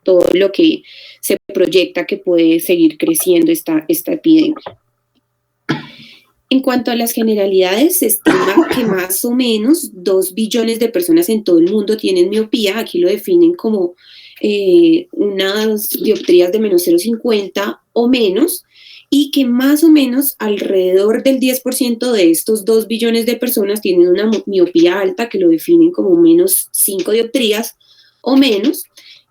todo lo que se proyecta que puede seguir creciendo esta epidemia. En cuanto a las generalidades, se estima que más o menos 2 billones de personas en todo el mundo tienen miopía. Aquí lo definen como unas dioptrías de menos 0,50 o menos, y que más o menos alrededor del 10% de estos 2 billones de personas tienen una miopía alta, que lo definen como menos 5 dioptrías o menos.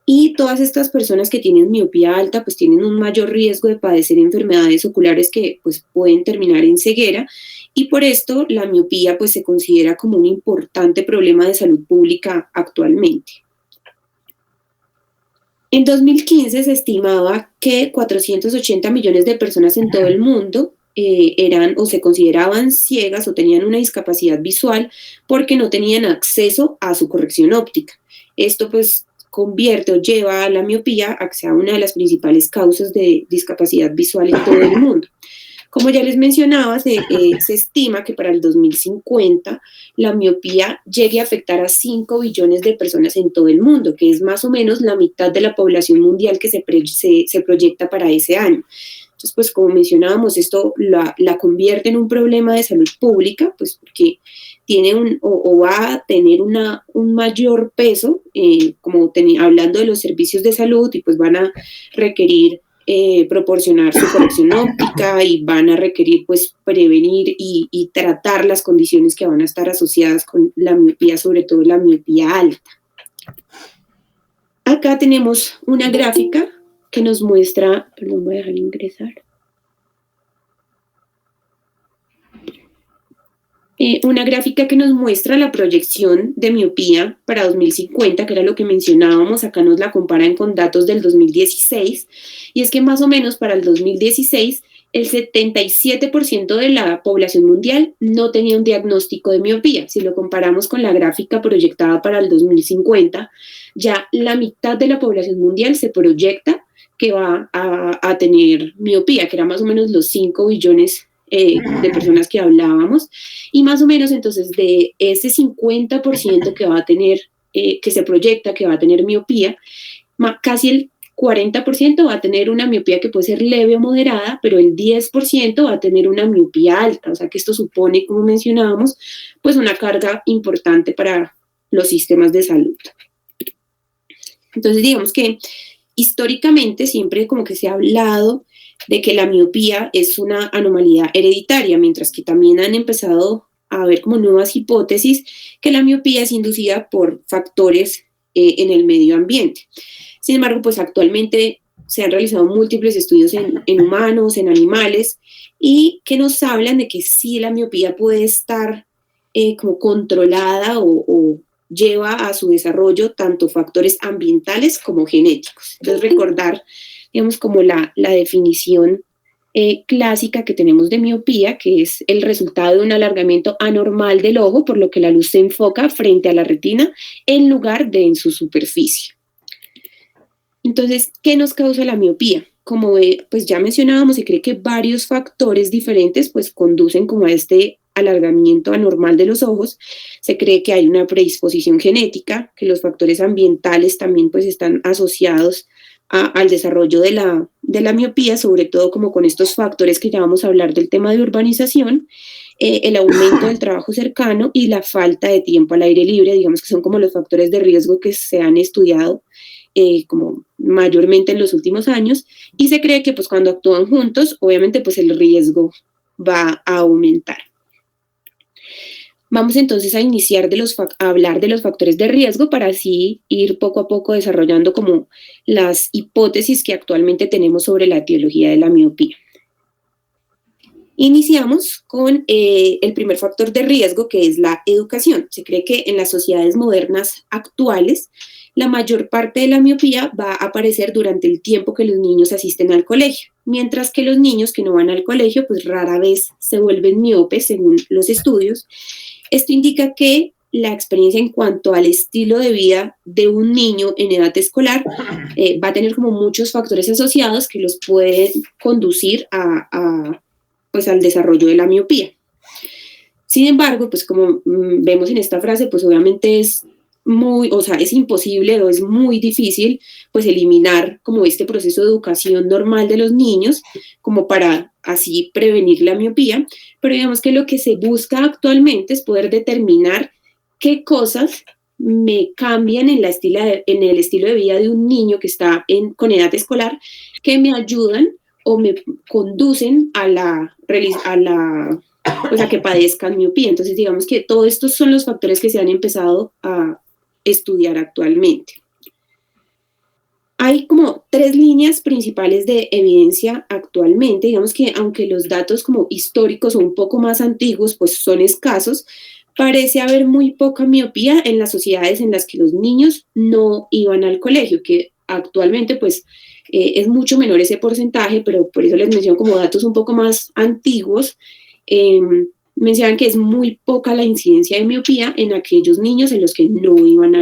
Y todas estas personas que tienen miopía alta pues tienen un mayor riesgo de padecer enfermedades oculares que pues pueden terminar en ceguera, y por esto la miopía pues se considera como un importante problema de salud pública actualmente. En 2015 se estimaba que 480 millones de personas en todo el mundo eran o se consideraban ciegas o tenían una discapacidad visual porque no tenían acceso a su corrección óptica. Esto pues convierte o lleva a la miopía a que sea una de las principales causas de discapacidad visual en todo el mundo. Como ya les mencionaba, se estima que para el 2050 la miopía llegue a afectar a 5 billones de personas en todo el mundo, que es más o menos la mitad de la población mundial que se proyecta para ese año. Entonces, pues como mencionábamos, esto la convierte en un problema de salud pública, pues porque tiene o va a tener un mayor peso, hablando de los servicios de salud, y pues van a requerir proporcionar su corrección óptica y van a requerir pues prevenir y tratar las condiciones que van a estar asociadas con la miopía, sobre todo la miopía alta. Acá tenemos una gráfica que nos muestra, perdón, voy a dejar ingresar. Una gráfica que nos muestra la proyección de miopía para 2050, que era lo que mencionábamos. Acá nos la comparan con datos del 2016, y es que más o menos para el 2016 el 77% de la población mundial no tenía un diagnóstico de miopía. Si lo comparamos con la gráfica proyectada para el 2050, ya la mitad de la población mundial se proyecta que va a tener miopía, que era más o menos los 5 billones de personas que hablábamos, y más o menos entonces de ese 50% que va a tener, que se proyecta que va a tener miopía, casi el 40% va a tener una miopía que puede ser leve o moderada, pero el 10% va a tener una miopía alta. O sea que esto supone, como mencionábamos, pues una carga importante para los sistemas de salud. Entonces digamos que históricamente siempre como que se ha hablado de que la miopía es una anomalía hereditaria, mientras que también han empezado a haber como nuevas hipótesis que la miopía es inducida por factores en el medio ambiente. Sin embargo, pues actualmente se han realizado múltiples estudios en humanos, en animales, y que nos hablan de que sí la miopía puede estar como controlada o lleva a su desarrollo tanto factores ambientales como genéticos. Entonces recordar, digamos, como la definición clásica que tenemos de miopía, que es el resultado de un alargamiento anormal del ojo, por lo que la luz se enfoca frente a la retina en lugar de en su superficie. Entonces, ¿qué nos causa la miopía? Como pues ya mencionábamos, se cree que varios factores diferentes pues conducen como a este alargamiento anormal de los ojos. Se cree que hay una predisposición genética, que los factores ambientales también pues están asociados al desarrollo de la miopía, sobre todo como con estos factores que ya vamos a hablar del tema de urbanización, el aumento del trabajo cercano y la falta de tiempo al aire libre, digamos que son como los factores de riesgo que se han estudiado como mayormente en los últimos años, y se cree que pues cuando actúan juntos, obviamente pues el riesgo va a aumentar. Vamos entonces a iniciar a hablar de los factores de riesgo para así ir poco a poco desarrollando como las hipótesis que actualmente tenemos sobre la etiología de la miopía. Iniciamos con el primer factor de riesgo, que es la educación. Se cree que en las sociedades modernas actuales, la mayor parte de la miopía va a aparecer durante el tiempo que los niños asisten al colegio, mientras que los niños que no van al colegio, pues rara vez se vuelven miopes según los estudios. Esto indica que la experiencia en cuanto al estilo de vida de un niño en edad escolar va a tener como muchos factores asociados que los pueden conducir pues al desarrollo de la miopía. Sin embargo, pues como vemos en esta frase, pues obviamente es o sea, es imposible o es muy difícil pues eliminar como este proceso de educación normal de los niños como para así prevenir la miopía, pero digamos que lo que se busca actualmente es poder determinar qué cosas me cambian en en el estilo de vida de un niño que está con edad escolar, que me ayudan o me conducen pues a que padezcan miopía. Entonces, digamos que todos estos son los factores que se han empezado a estudiar actualmente. Hay como 3 líneas principales de evidencia actualmente. Digamos que aunque los datos como históricos son un poco más antiguos, pues son escasos, parece haber muy poca miopía en las sociedades en las que los niños no iban al colegio, que actualmente pues es mucho menor ese porcentaje, pero por eso les menciono como datos un poco más antiguos. Mencionan que es muy poca la incidencia de miopía en aquellos niños en los que no iban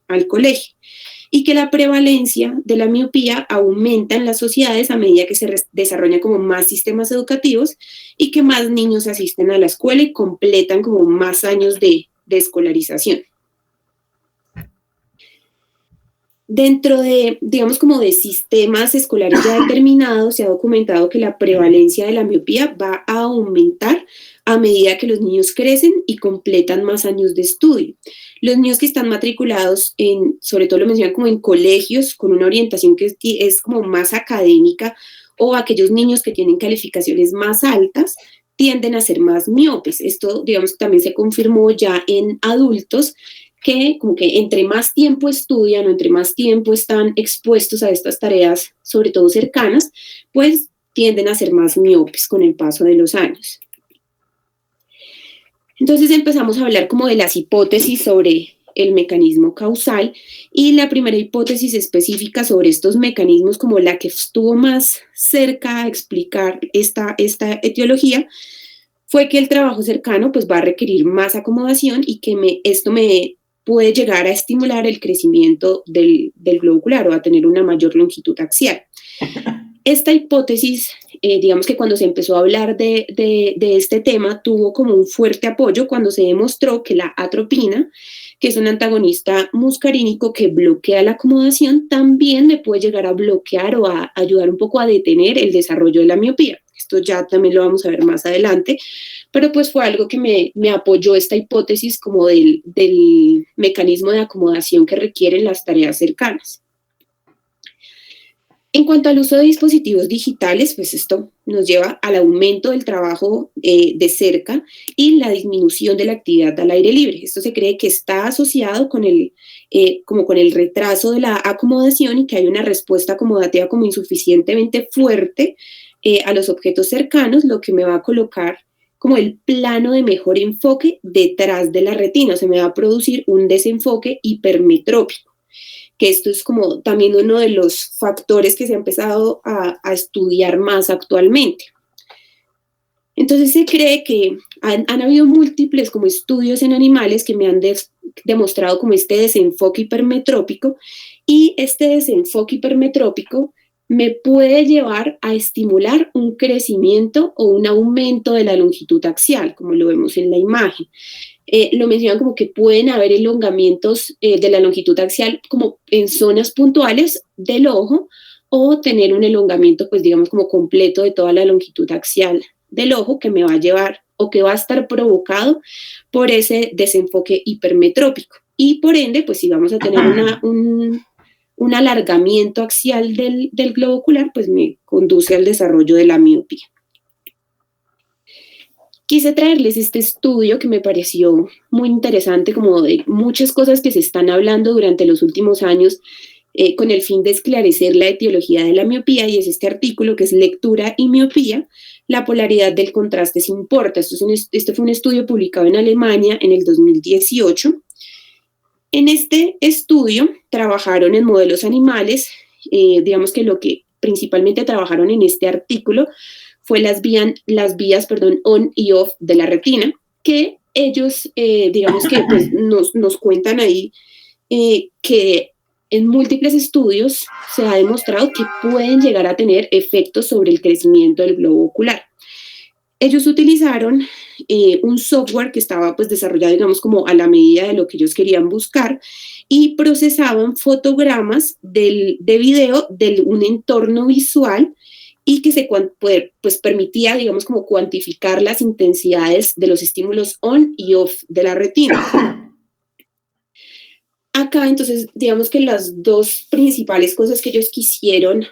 al colegio y que la prevalencia de la miopía aumenta en las sociedades a medida que se desarrollan como más sistemas educativos y que más niños asisten a la escuela y completan como más años de escolarización. Dentro de, digamos, como de sistemas escolares ya determinados, se ha documentado que la prevalencia de la miopía va a aumentar a medida que los niños crecen y completan más años de estudio. Los niños que están matriculados sobre todo lo mencionan como en colegios con una orientación que es como más académica, o aquellos niños que tienen calificaciones más altas, tienden a ser más miopes. Esto, digamos, también se confirmó ya en adultos, que como que entre más tiempo estudian o entre más tiempo están expuestos a estas tareas, sobre todo cercanas, pues tienden a ser más miopes con el paso de los años. Entonces empezamos a hablar como de las hipótesis sobre el mecanismo causal, y la primera hipótesis específica sobre estos mecanismos, como la que estuvo más cerca a explicar esta etiología, fue que el trabajo cercano pues va a requerir más acomodación y que esto me puede llegar a estimular el crecimiento del globo ocular o a tener una mayor longitud axial. Esta hipótesis, digamos que cuando se empezó a hablar de este tema, tuvo como un fuerte apoyo cuando se demostró que la atropina, que es un antagonista muscarínico que bloquea la acomodación, también le puede llegar a bloquear o a ayudar un poco a detener el desarrollo de la miopía. Esto ya también lo vamos a ver más adelante, pero pues fue algo que me apoyó esta hipótesis como del mecanismo de acomodación que requieren las tareas cercanas. En cuanto al uso de dispositivos digitales, pues esto nos lleva al aumento del trabajo de cerca y la disminución de la actividad al aire libre. Esto se cree que está asociado con con el retraso de la acomodación y que hay una respuesta acomodativa como insuficientemente fuerte a los objetos cercanos, lo que me va a colocar como el plano de mejor enfoque detrás de la retina. O sea, me va a producir un desenfoque hipermetrópico, que esto es como también uno de los factores que se ha empezado a estudiar más actualmente. Entonces se cree que han habido múltiples como estudios en animales que me han demostrado como este desenfoque hipermetrópico, y este desenfoque hipermetrópico me puede llevar a estimular un crecimiento o un aumento de la longitud axial, como lo vemos en la imagen. Lo mencionan como que pueden haber elongamientos de la longitud axial como en zonas puntuales del ojo, o tener un elongamiento, pues digamos, como completo de toda la longitud axial del ojo, que me va a llevar o que va a estar provocado por ese desenfoque hipermetrópico. Y por ende, pues si vamos a tener un alargamiento axial del globo ocular, pues me conduce al desarrollo de la miopía. Quise traerles este estudio que me pareció muy interesante, como de muchas cosas que se están hablando durante los últimos años, con el fin de esclarecer la etiología de la miopía, y es este artículo que es Lectura y miopía, la polaridad del contraste se importa. Este fue un estudio publicado en Alemania en el 2018. En este estudio trabajaron en modelos animales, digamos que lo que principalmente trabajaron en este artículo fue las vías on y off de la retina, que ellos, digamos que pues, nos cuentan ahí que en múltiples estudios se ha demostrado que pueden llegar a tener efectos sobre el crecimiento del globo ocular. Ellos utilizaron un software que estaba pues desarrollado, digamos, como a la medida de lo que ellos querían buscar, y procesaban fotogramas de video de un entorno visual y que pues permitía, digamos, como cuantificar las intensidades de los estímulos on y off de la retina. Acá, entonces, digamos que las dos principales cosas que ellos quisieron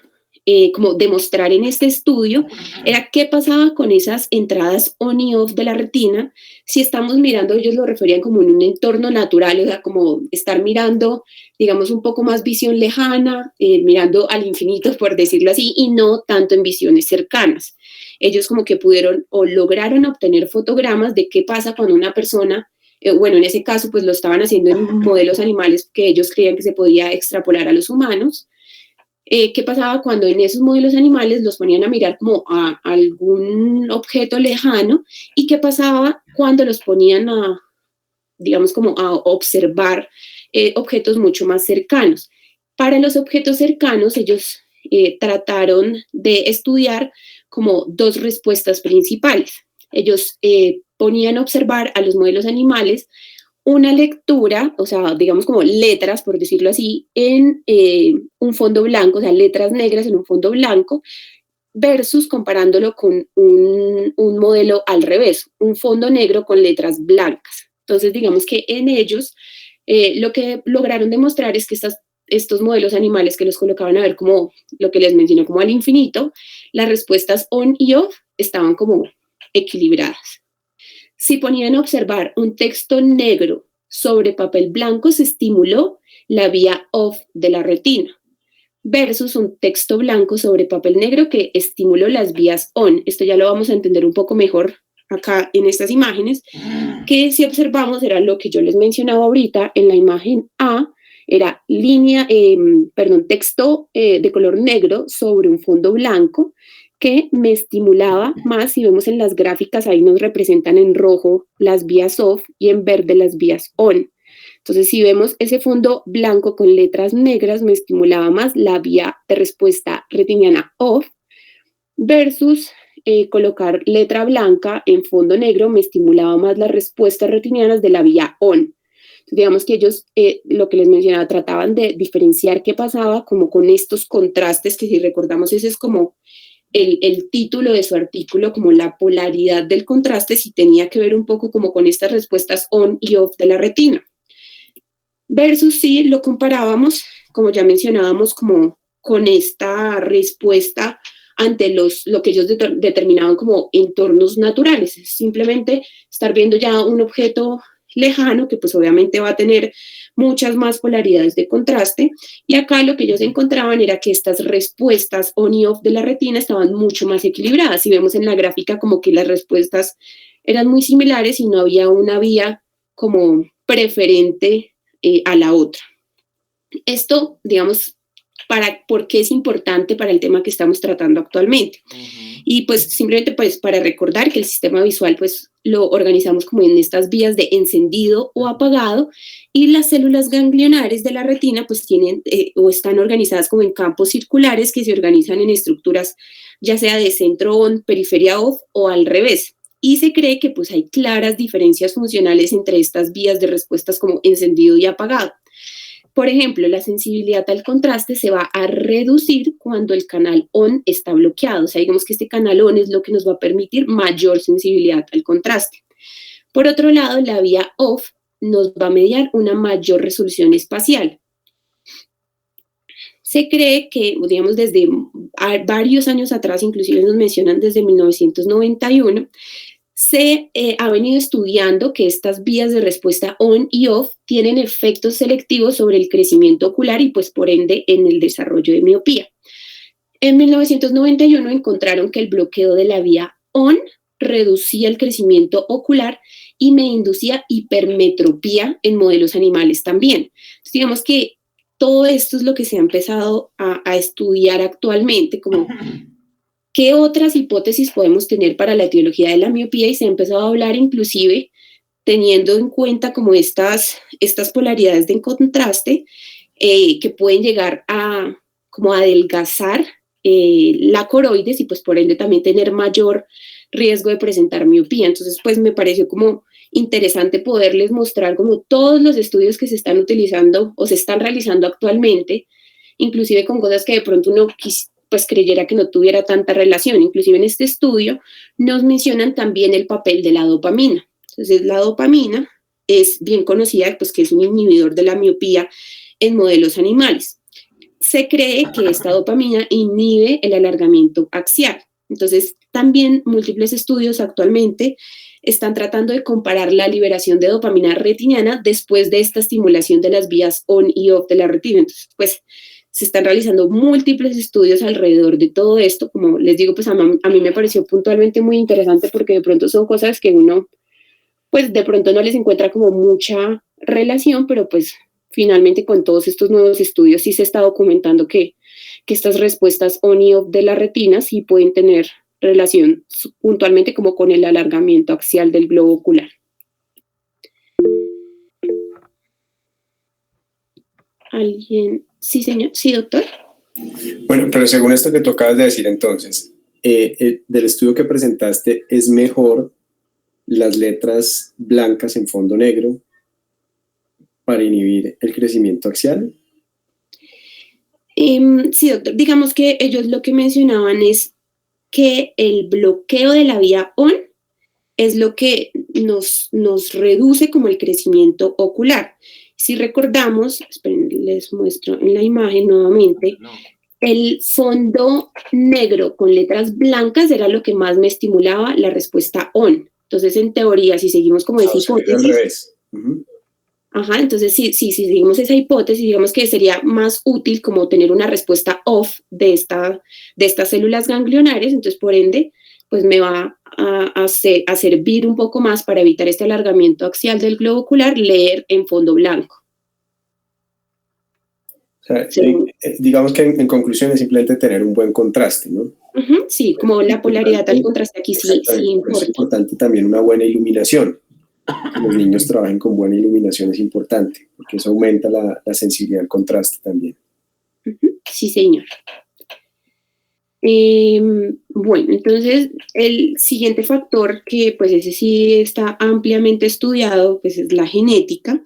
como demostrar en este estudio era qué pasaba con esas entradas on y off de la retina. Si estamos mirando, ellos lo referían como en un entorno natural, o sea, como estar mirando, digamos, un poco más visión lejana, mirando al infinito, por decirlo así, y no tanto en visiones cercanas. Ellos como que pudieron o lograron obtener fotogramas de qué pasa cuando una persona, bueno, en ese caso, pues lo estaban haciendo en modelos animales que ellos creían que se podía extrapolar a los humanos. ¿Qué pasaba cuando en esos modelos animales los ponían a mirar como a algún objeto lejano? ¿Y qué pasaba cuando los ponían a, digamos, como a observar objetos mucho más cercanos? Para los objetos cercanos, ellos trataron de estudiar como dos respuestas principales. Ellos ponían a observar a los modelos animales una lectura, o sea, digamos como letras, por decirlo así, en un fondo blanco, o sea, letras negras en un fondo blanco, versus comparándolo con un modelo al revés, un fondo negro con letras blancas. Entonces, digamos que en ellos lo que lograron demostrar es que estos modelos animales que los colocaban a ver como lo que les menciono, como al infinito, las respuestas on y off estaban como equilibradas. Si ponían a observar un texto negro sobre papel blanco, se estimuló la vía off de la retina, versus un texto blanco sobre papel negro que estimuló las vías on. Esto ya lo vamos a entender un poco mejor acá en estas imágenes, que si observamos era lo que yo les mencionaba ahorita en la imagen A, era texto de color negro sobre un fondo blanco, que me estimulaba más. Si vemos en las gráficas, ahí nos representan en rojo las vías off y en verde las vías on. Entonces, si vemos ese fondo blanco con letras negras, me estimulaba más la vía de respuesta retiniana off, versus colocar letra blanca en fondo negro me estimulaba más las respuestas retinianas de la vía on. Entonces, digamos que ellos, lo que les mencionaba, trataban de diferenciar qué pasaba como con estos contrastes, que si recordamos ese es como el título de su artículo, como la polaridad del contraste, si tenía que ver un poco como con estas respuestas on y off de la retina. Versus si lo comparábamos, como ya mencionábamos, como con esta respuesta ante lo que ellos determinaban como entornos naturales. Simplemente estar viendo ya un objeto lejano que pues obviamente va a tener muchas más polaridades de contraste, y acá lo que ellos encontraban era que estas respuestas on y off de la retina estaban mucho más equilibradas. Si vemos en la gráfica como que las respuestas eran muy similares y no había una vía como preferente a la otra. Esto, digamos, ¿por qué es importante para el tema que estamos tratando actualmente? Y pues simplemente pues para recordar que el sistema visual pues lo organizamos como en estas vías de encendido o apagado, y las células ganglionares de la retina pues tienen o están organizadas como en campos circulares que se organizan en estructuras ya sea de centro on, periferia off o al revés. Y se cree que pues hay claras diferencias funcionales entre estas vías de respuestas como encendido y apagado. Por ejemplo, la sensibilidad al contraste se va a reducir cuando el canal on está bloqueado. O sea, digamos que este canal on es lo que nos va a permitir mayor sensibilidad al contraste. Por otro lado, la vía off nos va a mediar una mayor resolución espacial. Se cree que, digamos, desde varios años atrás, inclusive nos mencionan desde 1991, se ha venido estudiando que estas vías de respuesta on y off tienen efectos selectivos sobre el crecimiento ocular y pues por ende en el desarrollo de miopía. En 1991 encontraron que el bloqueo de la vía on reducía el crecimiento ocular y me inducía hipermetropía en modelos animales también. Entonces, digamos que todo esto es lo que se ha empezado a estudiar actualmente, como ¿qué otras hipótesis podemos tener para la etiología de la miopía? Y se ha empezado a hablar inclusive teniendo en cuenta como estas polaridades de contraste que pueden llegar a como adelgazar la coroides y pues por ende también tener mayor riesgo de presentar miopía. Entonces, pues me pareció como interesante poderles mostrar como todos los estudios que se están utilizando o se están realizando actualmente, inclusive con cosas que de pronto uno pues creyera que no tuviera tanta relación. Inclusive en este estudio nos mencionan también el papel de la dopamina. Entonces, la dopamina es bien conocida, pues que es un inhibidor de la miopía en modelos animales. Se cree que esta dopamina inhibe el alargamiento axial. Entonces, también múltiples estudios actualmente están tratando de comparar la liberación de dopamina retiniana después de esta estimulación de las vías on y off de la retina. Entonces, pues, se están realizando múltiples estudios alrededor de todo esto. Como les digo, pues a mí me pareció puntualmente muy interesante porque de pronto son cosas que uno, pues de pronto no les encuentra como mucha relación, pero pues finalmente con todos estos nuevos estudios sí se está documentando que estas respuestas on y off de la retina sí pueden tener relación puntualmente como con el alargamiento axial del globo ocular. ¿Alguien? Sí, señor. Sí, doctor. Bueno, pero según esto que tú acabas de decir entonces, del estudio que presentaste, ¿es mejor las letras blancas en fondo negro para inhibir el crecimiento axial? Sí, doctor. Digamos que ellos lo que mencionaban es que el bloqueo de la vía ON es lo que nos reduce como el crecimiento ocular. Si recordamos, esperen, les muestro en la imagen nuevamente, el fondo negro con letras blancas era lo que más me estimulaba la respuesta ON. Entonces, en teoría, si seguimos como esa hipótesis... al revés. Ajá, entonces si seguimos esa hipótesis, digamos que sería más útil como tener una respuesta off de estas células ganglionares, entonces por ende, pues me va a servir un poco más para evitar este alargamiento axial del globo ocular, leer en fondo blanco. O sea, digamos que en conclusión es simplemente tener un buen contraste, ¿no? Sí, como la polaridad al contraste aquí sí importa. Es importante también una buena iluminación. Que los niños trabajen con buena iluminación es importante, porque eso aumenta la sensibilidad al contraste también. Sí, señor. Bueno, entonces el siguiente factor que pues ese sí está ampliamente estudiado, pues es la genética.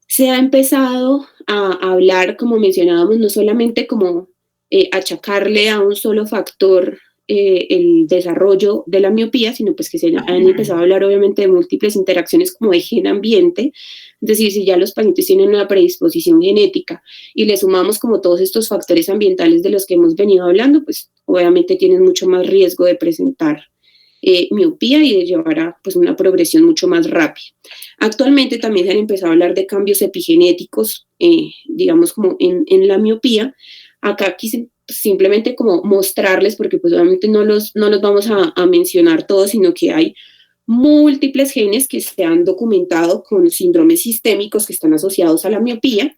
Se ha empezado a hablar, como mencionábamos, no solamente como achacarle a un solo factor el desarrollo de la miopía, sino pues que se han empezado a hablar obviamente de múltiples interacciones como de gen-ambiente, es decir, si ya los pacientes tienen una predisposición genética y le sumamos como todos estos factores ambientales de los que hemos venido hablando, pues obviamente tienen mucho más riesgo de presentar miopía y de llevar a pues, una progresión mucho más rápida. Actualmente también se han empezado a hablar de cambios epigenéticos, digamos como en la miopía. Acá quise simplemente como mostrarles, porque pues obviamente no los vamos a mencionar todos, sino que hay múltiples genes que se han documentado con síndromes sistémicos que están asociados a la miopía,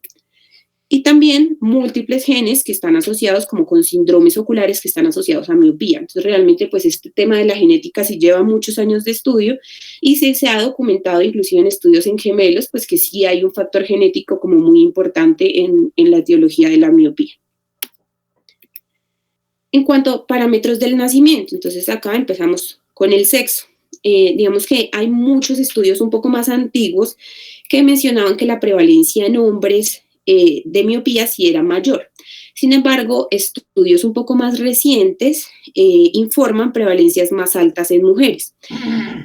y también múltiples genes que están asociados como con síndromes oculares que están asociados a miopía. Entonces realmente pues este tema de la genética sí lleva muchos años de estudio y se ha documentado inclusive en estudios en gemelos pues que sí hay un factor genético como muy importante en la etiología de la miopía. En cuanto a parámetros del nacimiento, entonces acá empezamos con el sexo. Digamos que hay muchos estudios un poco más antiguos que mencionaban que la prevalencia en hombres de miopía sí era mayor. Sin embargo, estudios un poco más recientes informan prevalencias más altas en mujeres.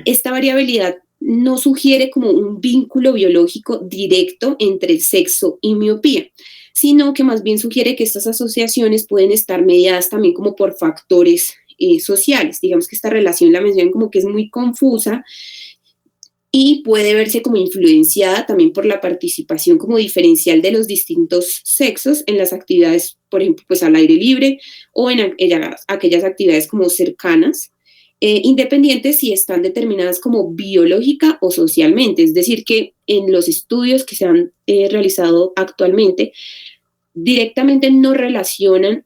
Esta variabilidad no sugiere como un vínculo biológico directo entre el sexo y miopía, sino que más bien sugiere que estas asociaciones pueden estar mediadas también como por factores sociales. Digamos que esta relación la mencionan como que es muy confusa y puede verse como influenciada también por la participación como diferencial de los distintos sexos en las actividades, por ejemplo, pues al aire libre o en aquellas actividades como cercanas, independientes si están determinadas como biológica o socialmente. Es decir, que en los estudios que se han realizado actualmente, directamente no relacionan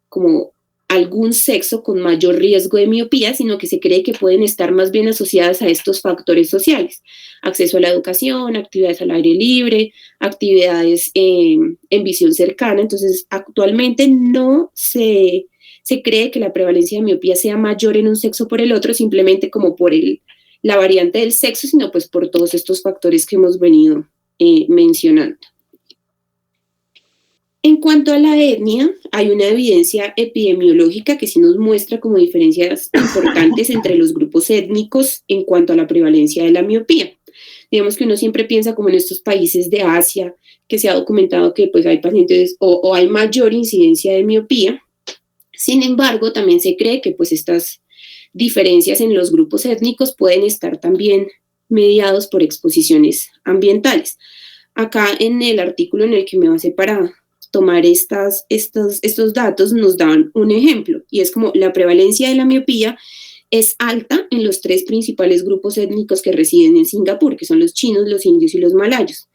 como algún sexo con mayor riesgo de miopía, sino que se cree que pueden estar más bien asociadas a estos factores sociales: acceso a la educación, actividades al aire libre, actividades en visión cercana. Entonces, actualmente no se se cree que la prevalencia de miopía sea mayor en un sexo por el otro, simplemente como por la variante del sexo, sino pues por todos estos factores que hemos venido mencionando. En cuanto a la etnia, hay una evidencia epidemiológica que sí nos muestra como diferencias importantes entre los grupos étnicos en cuanto a la prevalencia de la miopía. Digamos que uno siempre piensa como en estos países de Asia, que se ha documentado que pues hay pacientes o hay mayor incidencia de miopía. Sin embargo, también se cree que pues estas diferencias en los grupos étnicos pueden estar también mediados por exposiciones ambientales. Acá en el artículo en el que me basé para tomar estos datos nos dan un ejemplo, y es como la prevalencia de la miopía es alta en los 3 principales grupos étnicos que residen en Singapur, que son los chinos, los indios y los malayos.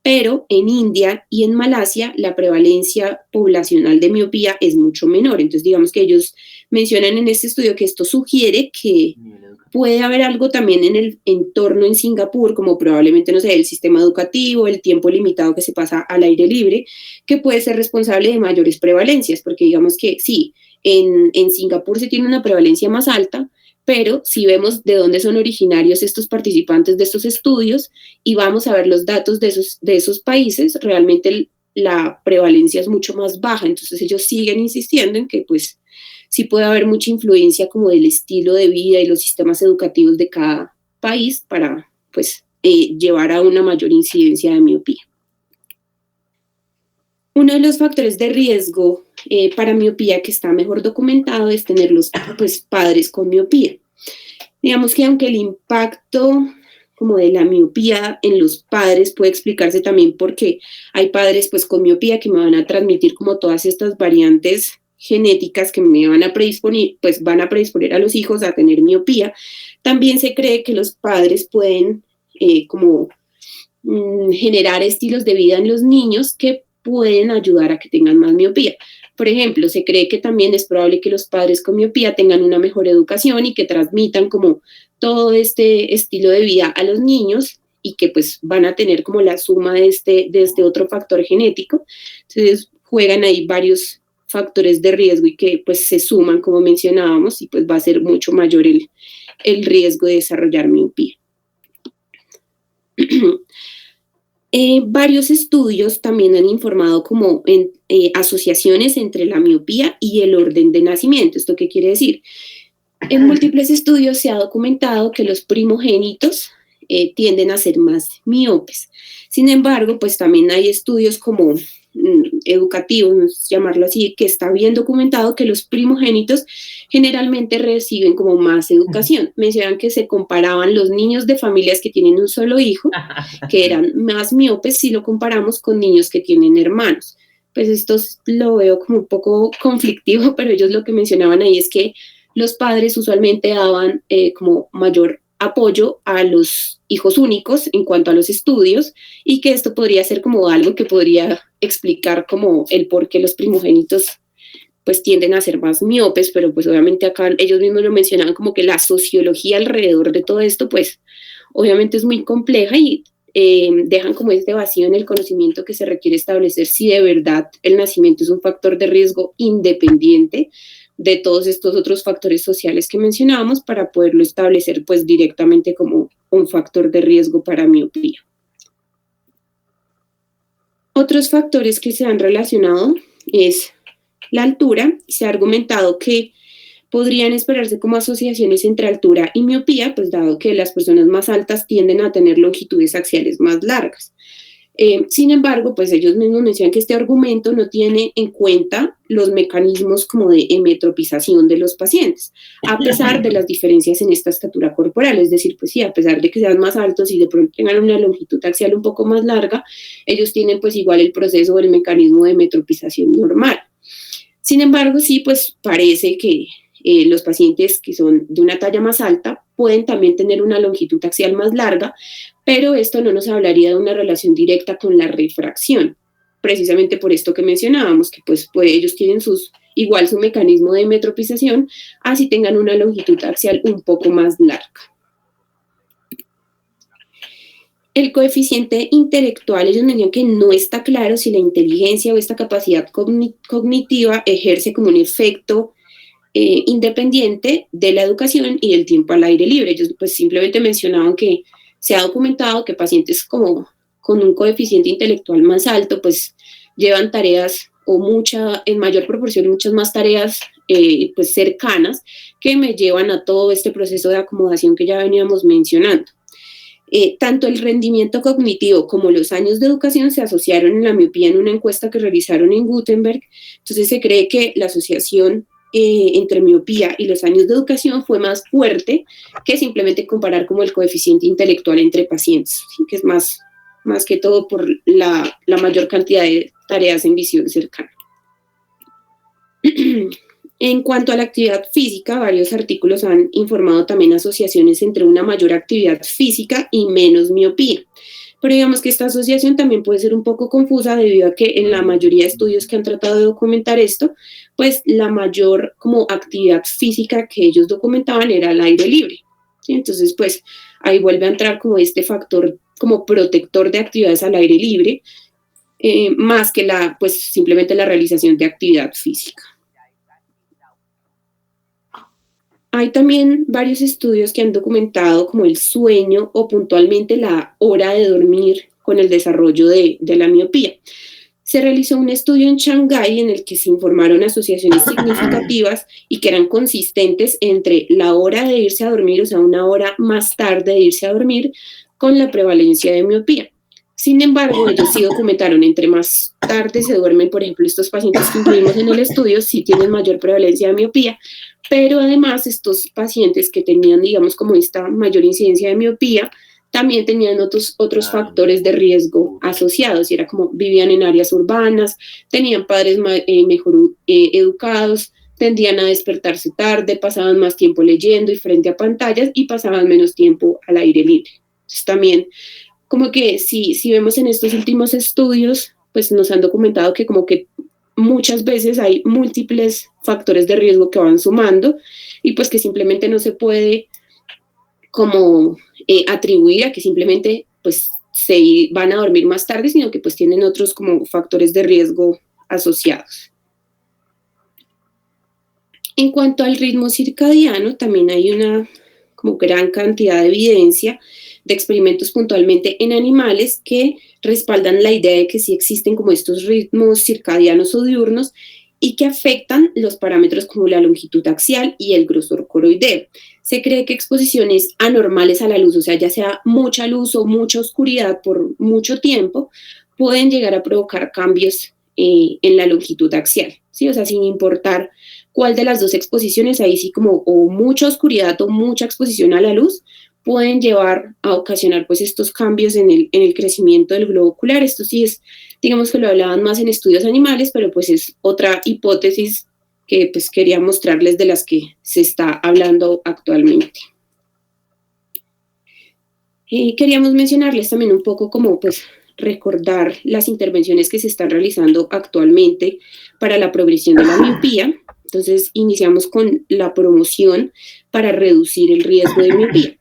Pero en India y en Malasia la prevalencia poblacional de miopía es mucho menor. Entonces, digamos que ellos mencionan en este estudio que esto sugiere que puede haber algo también en el entorno en Singapur, como probablemente, no sé, el sistema educativo, el tiempo limitado que se pasa al aire libre, que puede ser responsable de mayores prevalencias, porque digamos que sí, en Singapur se tiene una prevalencia más alta, pero si vemos de dónde son originarios estos participantes de estos estudios y vamos a ver los datos de esos países, realmente la prevalencia es mucho más baja. Entonces ellos siguen insistiendo en que pues sí puede haber mucha influencia como del estilo de vida y los sistemas educativos de cada país para pues llevar a una mayor incidencia de miopía. Uno de los factores de riesgo para miopía que está mejor documentado es tener los pues, padres con miopía. Digamos que aunque el impacto como de la miopía en los padres puede explicarse también porque hay padres pues con miopía que me van a transmitir como todas estas variantes genéticas que me van a predisponer, pues van a predisponer a los hijos a tener miopía, también se cree que los padres pueden generar estilos de vida en los niños que pueden ayudar a que tengan más miopía. Por ejemplo, se cree que también es probable que los padres con miopía tengan una mejor educación y que transmitan como todo este estilo de vida a los niños y que pues van a tener como la suma de este otro factor genético. Entonces juegan ahí varios factores de riesgo y que pues se suman, como mencionábamos, y pues va a ser mucho mayor el riesgo de desarrollar miopía. Varios estudios también han informado como en asociaciones entre la miopía y el orden de nacimiento. ¿Esto qué quiere decir? En múltiples estudios se ha documentado que los primogénitos tienden a ser más miopes. Sin embargo, pues también hay estudios como educativos, vamos a llamarlo así, que está bien documentado que los primogénitos generalmente reciben como más educación. Mencionan que se comparaban los niños de familias que tienen un solo hijo, que eran más miopes si lo comparamos con niños que tienen hermanos. Pues esto lo veo como un poco conflictivo, pero ellos lo que mencionaban ahí es que los padres usualmente daban como mayor apoyo a los hijos únicos en cuanto a los estudios y que esto podría ser como algo que podría explicar como el por qué los primogénitos pues tienden a ser más miopes, pero pues obviamente acá ellos mismos lo mencionaban como que la sociología alrededor de todo esto pues obviamente es muy compleja y dejan como este vacío en el conocimiento que se requiere establecer si de verdad el nacimiento es un factor de riesgo independiente de todos estos otros factores sociales que mencionábamos para poderlo establecer pues directamente como un factor de riesgo para miopía. Otros factores que se han relacionado es la altura. Se ha argumentado que podrían esperarse como asociaciones entre altura y miopía, pues dado que las personas más altas tienden a tener longitudes axiales más largas. Sin embargo, pues ellos mismos mencionan que este argumento no tiene en cuenta los mecanismos como de hemetropización de los pacientes, a pesar de las diferencias en esta estatura corporal. Es decir, pues sí, a pesar de que sean más altos y de pronto tengan una longitud axial un poco más larga, ellos tienen pues igual el proceso o el mecanismo de hemetropización normal. Sin embargo, sí, pues parece que los pacientes que son de una talla más alta pueden también tener una longitud axial más larga, pero esto no nos hablaría de una relación directa con la refracción, precisamente por esto que mencionábamos, que pues ellos tienen igual su mecanismo de metropización, así tengan una longitud axial un poco más larga. El coeficiente intelectual, ellos mencionan que no está claro si la inteligencia o esta capacidad cognitiva ejerce como un efecto independiente de la educación y del tiempo al aire libre. Ellos pues simplemente mencionaban que se ha documentado que pacientes como con un coeficiente intelectual más alto pues llevan tareas o en mayor proporción muchas más tareas pues cercanas que me llevan a todo este proceso de acomodación que ya veníamos mencionando. Tanto el rendimiento cognitivo como los años de educación se asociaron en la miopía en una encuesta que realizaron en Gutenberg. Entonces se cree que la asociación entre miopía y los años de educación fue más fuerte que simplemente comparar como el coeficiente intelectual entre pacientes, ¿sí? Que es más que todo por la mayor cantidad de tareas en visión cercana. En cuanto a la actividad física, varios artículos han informado también asociaciones entre una mayor actividad física y menos miopía. Pero digamos que esta asociación también puede ser un poco confusa debido a que en la mayoría de estudios que han tratado de documentar esto, pues la mayor como actividad física que ellos documentaban era al aire libre, ¿sí? Entonces, pues ahí vuelve a entrar como este factor como protector de actividades al aire libre, más que pues simplemente la realización de actividad física. Hay también varios estudios que han documentado como el sueño o puntualmente la hora de dormir con el desarrollo de la miopía. Se realizó un estudio en Shanghái en el que se informaron asociaciones significativas y que eran consistentes entre la hora de irse a dormir, o sea, una hora más tarde de irse a dormir, con la prevalencia de miopía. Sin embargo, ellos sí documentaron entre más tarde se duermen, por ejemplo, estos pacientes que incluimos en el estudio sí tienen mayor prevalencia de miopía, pero además estos pacientes que tenían, digamos, como esta mayor incidencia de miopía, también tenían otros factores de riesgo asociados, y era como vivían en áreas urbanas, tenían padres mejor educados, tendían a despertarse tarde, pasaban más tiempo leyendo y frente a pantallas y pasaban menos tiempo al aire libre. Entonces también como que si vemos en estos últimos estudios, pues nos han documentado que como que muchas veces hay múltiples factores de riesgo que van sumando y pues que simplemente no se puede como atribuir a que simplemente pues se van a dormir más tarde, sino que pues tienen otros como factores de riesgo asociados. En cuanto al ritmo circadiano, también hay una como gran cantidad de evidencia de experimentos puntualmente en animales que respaldan la idea de que sí existen como estos ritmos circadianos o diurnos y que afectan los parámetros como la longitud axial y el grosor coroideo. Se cree que exposiciones anormales a la luz, o sea, ya sea mucha luz o mucha oscuridad por mucho tiempo, pueden llegar a provocar cambios en la longitud axial, ¿sí? O sea, sin importar cuál de las dos exposiciones, ahí sí como o mucha oscuridad o mucha exposición a la luz, pueden llevar a ocasionar pues estos cambios en el crecimiento del globo ocular. Esto sí es, digamos que lo hablaban más en estudios animales, pero pues es otra hipótesis que pues quería mostrarles de las que se está hablando actualmente. Queríamos mencionarles también un poco como pues recordar las intervenciones que se están realizando actualmente para la progresión de la miopía. Entonces iniciamos con la promoción para reducir el riesgo de miopía.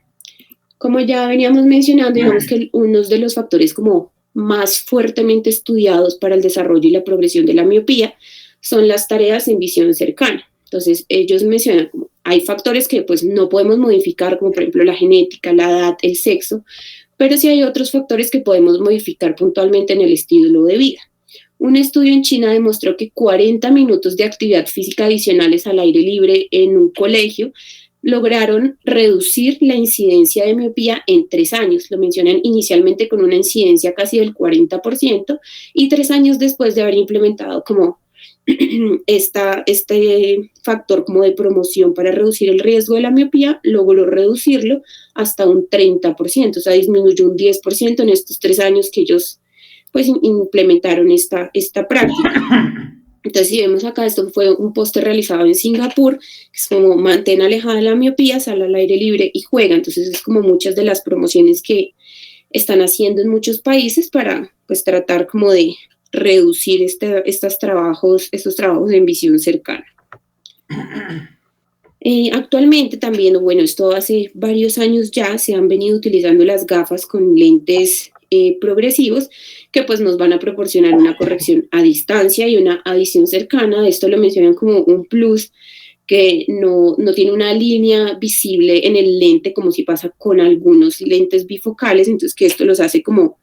Como ya veníamos mencionando, digamos que uno de los factores como más fuertemente estudiados para el desarrollo y la progresión de la miopía son las tareas en visión cercana. Entonces, ellos mencionan como hay factores que pues no podemos modificar, como por ejemplo la genética, la edad, el sexo, pero sí hay otros factores que podemos modificar puntualmente en el estilo de vida. Un estudio en China demostró que 40 minutos de actividad física adicionales al aire libre en un colegio lograron reducir la incidencia de miopía en 3 años. Lo mencionan inicialmente con una incidencia casi del 40% y 3 años después de haber implementado como este factor como de promoción para reducir el riesgo de la miopía, logró reducirlo hasta un 30%, o sea, disminuyó un 10% en estos 3 años que ellos pues implementaron esta práctica. Entonces, si vemos acá, esto fue un póster realizado en Singapur, que es como mantén alejada la miopía, sal al aire libre y juega. Entonces, es como muchas de las promociones que están haciendo en muchos países para pues tratar como de reducir estos trabajos en visión cercana. Actualmente también, bueno, esto hace varios años ya, se han venido utilizando las gafas con lentes progresivos que pues nos van a proporcionar una corrección a distancia y una adición cercana. Esto lo mencionan como un plus que no tiene una línea visible en el lente, como si pasa con algunos lentes bifocales, entonces que esto los hace como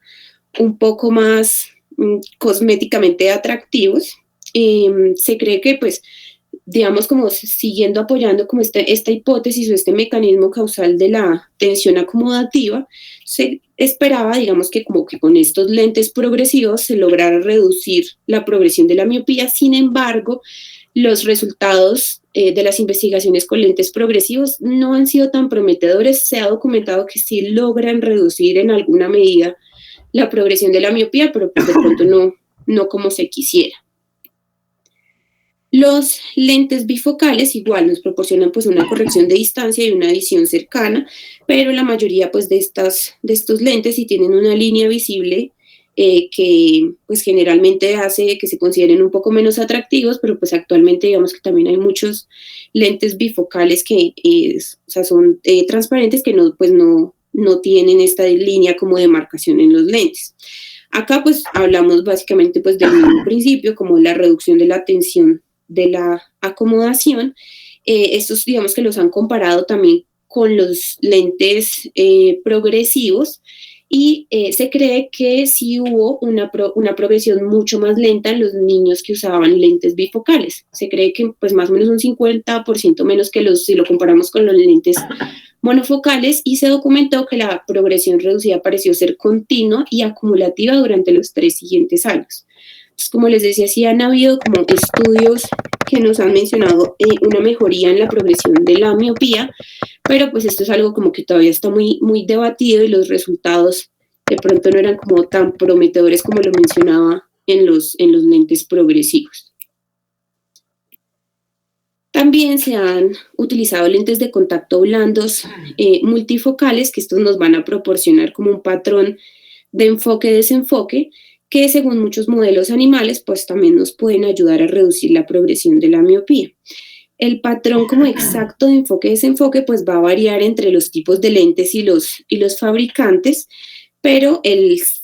un poco más cosméticamente atractivos. Se cree que, pues, digamos, como siguiendo apoyando como esta hipótesis o este mecanismo causal de la tensión acomodativa, se esperaba, digamos, que como que con estos lentes progresivos se lograra reducir la progresión de la miopía. Sin embargo, los resultados de las investigaciones con lentes progresivos no han sido tan prometedores. Se ha documentado que sí logran reducir en alguna medida la progresión de la miopía, pero pues de pronto no como se quisiera. Los lentes bifocales igual nos proporcionan pues una corrección de distancia y una visión cercana, pero la mayoría pues de estos lentes sí tienen una línea visible que pues generalmente hace que se consideren un poco menos atractivos, pero pues actualmente digamos que también hay muchos lentes bifocales que o sea, son transparentes que no tienen esta línea como de marcación en los lentes. Acá pues hablamos básicamente pues del mismo principio, como la reducción de la tensión de la acomodación. Estos digamos que los han comparado también con los lentes progresivos y se cree que sí hubo una progresión mucho más lenta en los niños que usaban lentes bifocales. Se cree que pues más o menos un 50% menos que si lo comparamos con los lentes monofocales, y se documentó que la progresión reducida pareció ser continua y acumulativa durante los 3 siguientes años. Entonces, como les decía, sí han habido como estudios que nos han mencionado una mejoría en la progresión de la miopía, pero pues esto es algo como que todavía está muy, muy debatido y los resultados de pronto no eran como tan prometedores como lo mencionaba en los lentes progresivos. También se han utilizado lentes de contacto blandos multifocales, que estos nos van a proporcionar como un patrón de enfoque-desenfoque, que según muchos modelos animales, pues también nos pueden ayudar a reducir la progresión de la miopía. El patrón como exacto de enfoque-desenfoque pues va a variar entre los tipos de lentes y los fabricantes, pero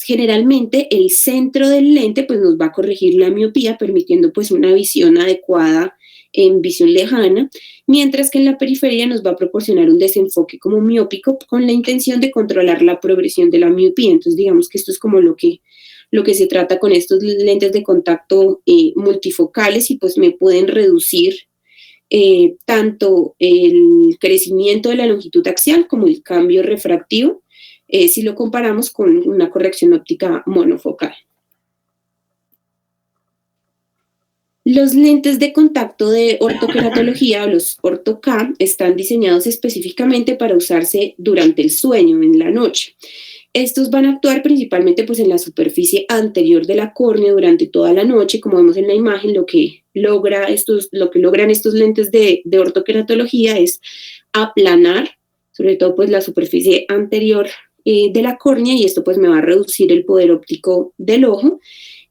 generalmente el centro del lente pues nos va a corregir la miopía, permitiendo pues una visión adecuada en visión lejana, mientras que en la periferia nos va a proporcionar un desenfoque como miópico con la intención de controlar la progresión de la miopía. Entonces digamos que esto es como lo que se trata con estos lentes de contacto multifocales, y pues me pueden reducir tanto el crecimiento de la longitud axial como el cambio refractivo, si lo comparamos con una corrección óptica monofocal. Los lentes de contacto de ortoqueratología o los orto-K están diseñados específicamente para usarse durante el sueño, en la noche. Estos van a actuar principalmente pues, en la superficie anterior de la córnea durante toda la noche. Como vemos en la imagen, lo que logran estos lentes de ortoqueratología es aplanar, sobre todo pues, la superficie anterior de la córnea, y esto pues me va a reducir el poder óptico del ojo.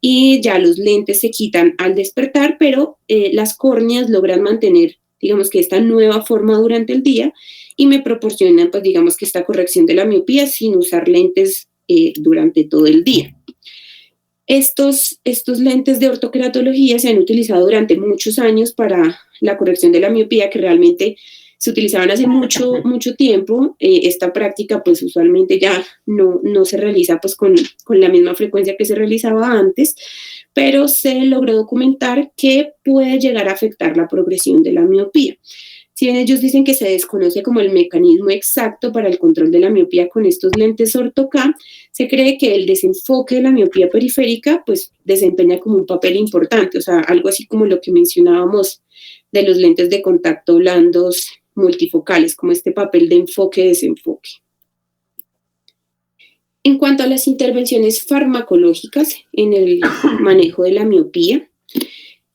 Y ya los lentes se quitan al despertar, pero las córneas logran mantener, digamos que esta nueva forma durante el día, y me proporcionan, pues digamos que esta corrección de la miopía sin usar lentes durante todo el día. Estos lentes de ortoqueratología se han utilizado durante muchos años para la corrección de la miopía, que realmente se utilizaban hace mucho tiempo. Esta práctica pues usualmente ya no se realiza pues con la misma frecuencia que se realizaba antes, pero se logró documentar que puede llegar a afectar la progresión de la miopía. Si bien ellos dicen que se desconoce como el mecanismo exacto para el control de la miopía con estos lentes orto-K, se cree que el desenfoque de la miopía periférica pues desempeña como un papel importante, o sea, algo así como lo que mencionábamos de los lentes de contacto blandos multifocales, como este papel de enfoque-desenfoque. En cuanto a las intervenciones farmacológicas en el manejo de la miopía,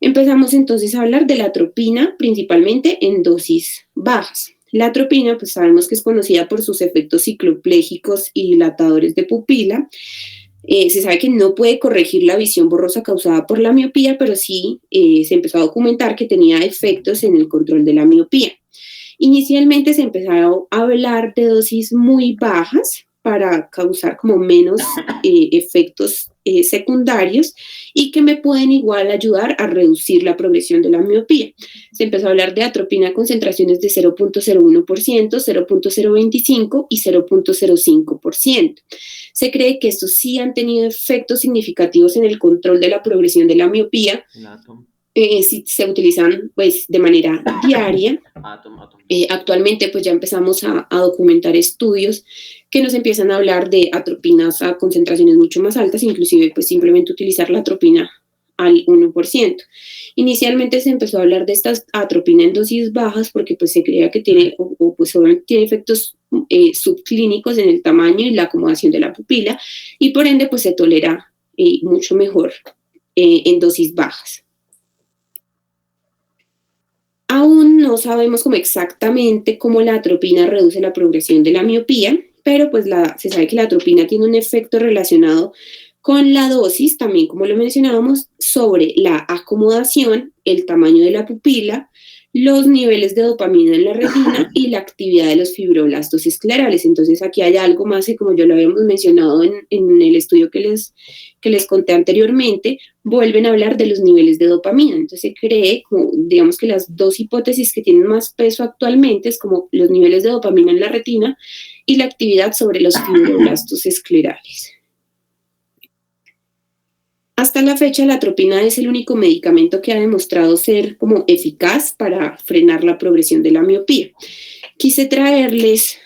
empezamos entonces a hablar de la atropina, principalmente en dosis bajas. La atropina, pues sabemos que es conocida por sus efectos cicloplégicos y dilatadores de pupila. Se sabe que no puede corregir la visión borrosa causada por la miopía, pero sí se empezó a documentar que tenía efectos en el control de la miopía. Inicialmente se empezaron a hablar de dosis muy bajas para causar como menos efectos secundarios y que me pueden igual ayudar a reducir la progresión de la miopía. Se empezó a hablar de atropina a concentraciones de 0.01%, 0.025 y 0.05%. Se cree que estos sí han tenido efectos significativos en el control de la progresión de la miopía. Si se utilizan pues de manera diaria. Actualmente pues ya empezamos a documentar estudios que nos empiezan a hablar de atropinas a concentraciones mucho más altas, inclusive pues simplemente utilizar la atropina al 1%. Inicialmente se empezó a hablar de esta atropina en dosis bajas porque pues se creía que tiene, pues obviamente tiene efectos subclínicos en el tamaño y la acomodación de la pupila y por ende pues se tolera mucho mejor en dosis bajas. Aún no sabemos exactamente cómo la atropina reduce la progresión de la miopía, pero pues se sabe que la atropina tiene un efecto relacionado con la dosis, también como lo mencionábamos, sobre la acomodación, el tamaño de la pupila, los niveles de dopamina en la retina y la actividad de los fibroblastos esclerales. Entonces aquí hay algo más que, como ya lo habíamos mencionado en el estudio que les conté anteriormente, vuelven a hablar de los niveles de dopamina. Entonces se cree, digamos que las dos hipótesis que tienen más peso actualmente es como los niveles de dopamina en la retina y la actividad sobre los fibroblastos esclerales. Hasta la fecha, la atropina es el único medicamento que ha demostrado ser como eficaz para frenar la progresión de la miopía. Quise traerles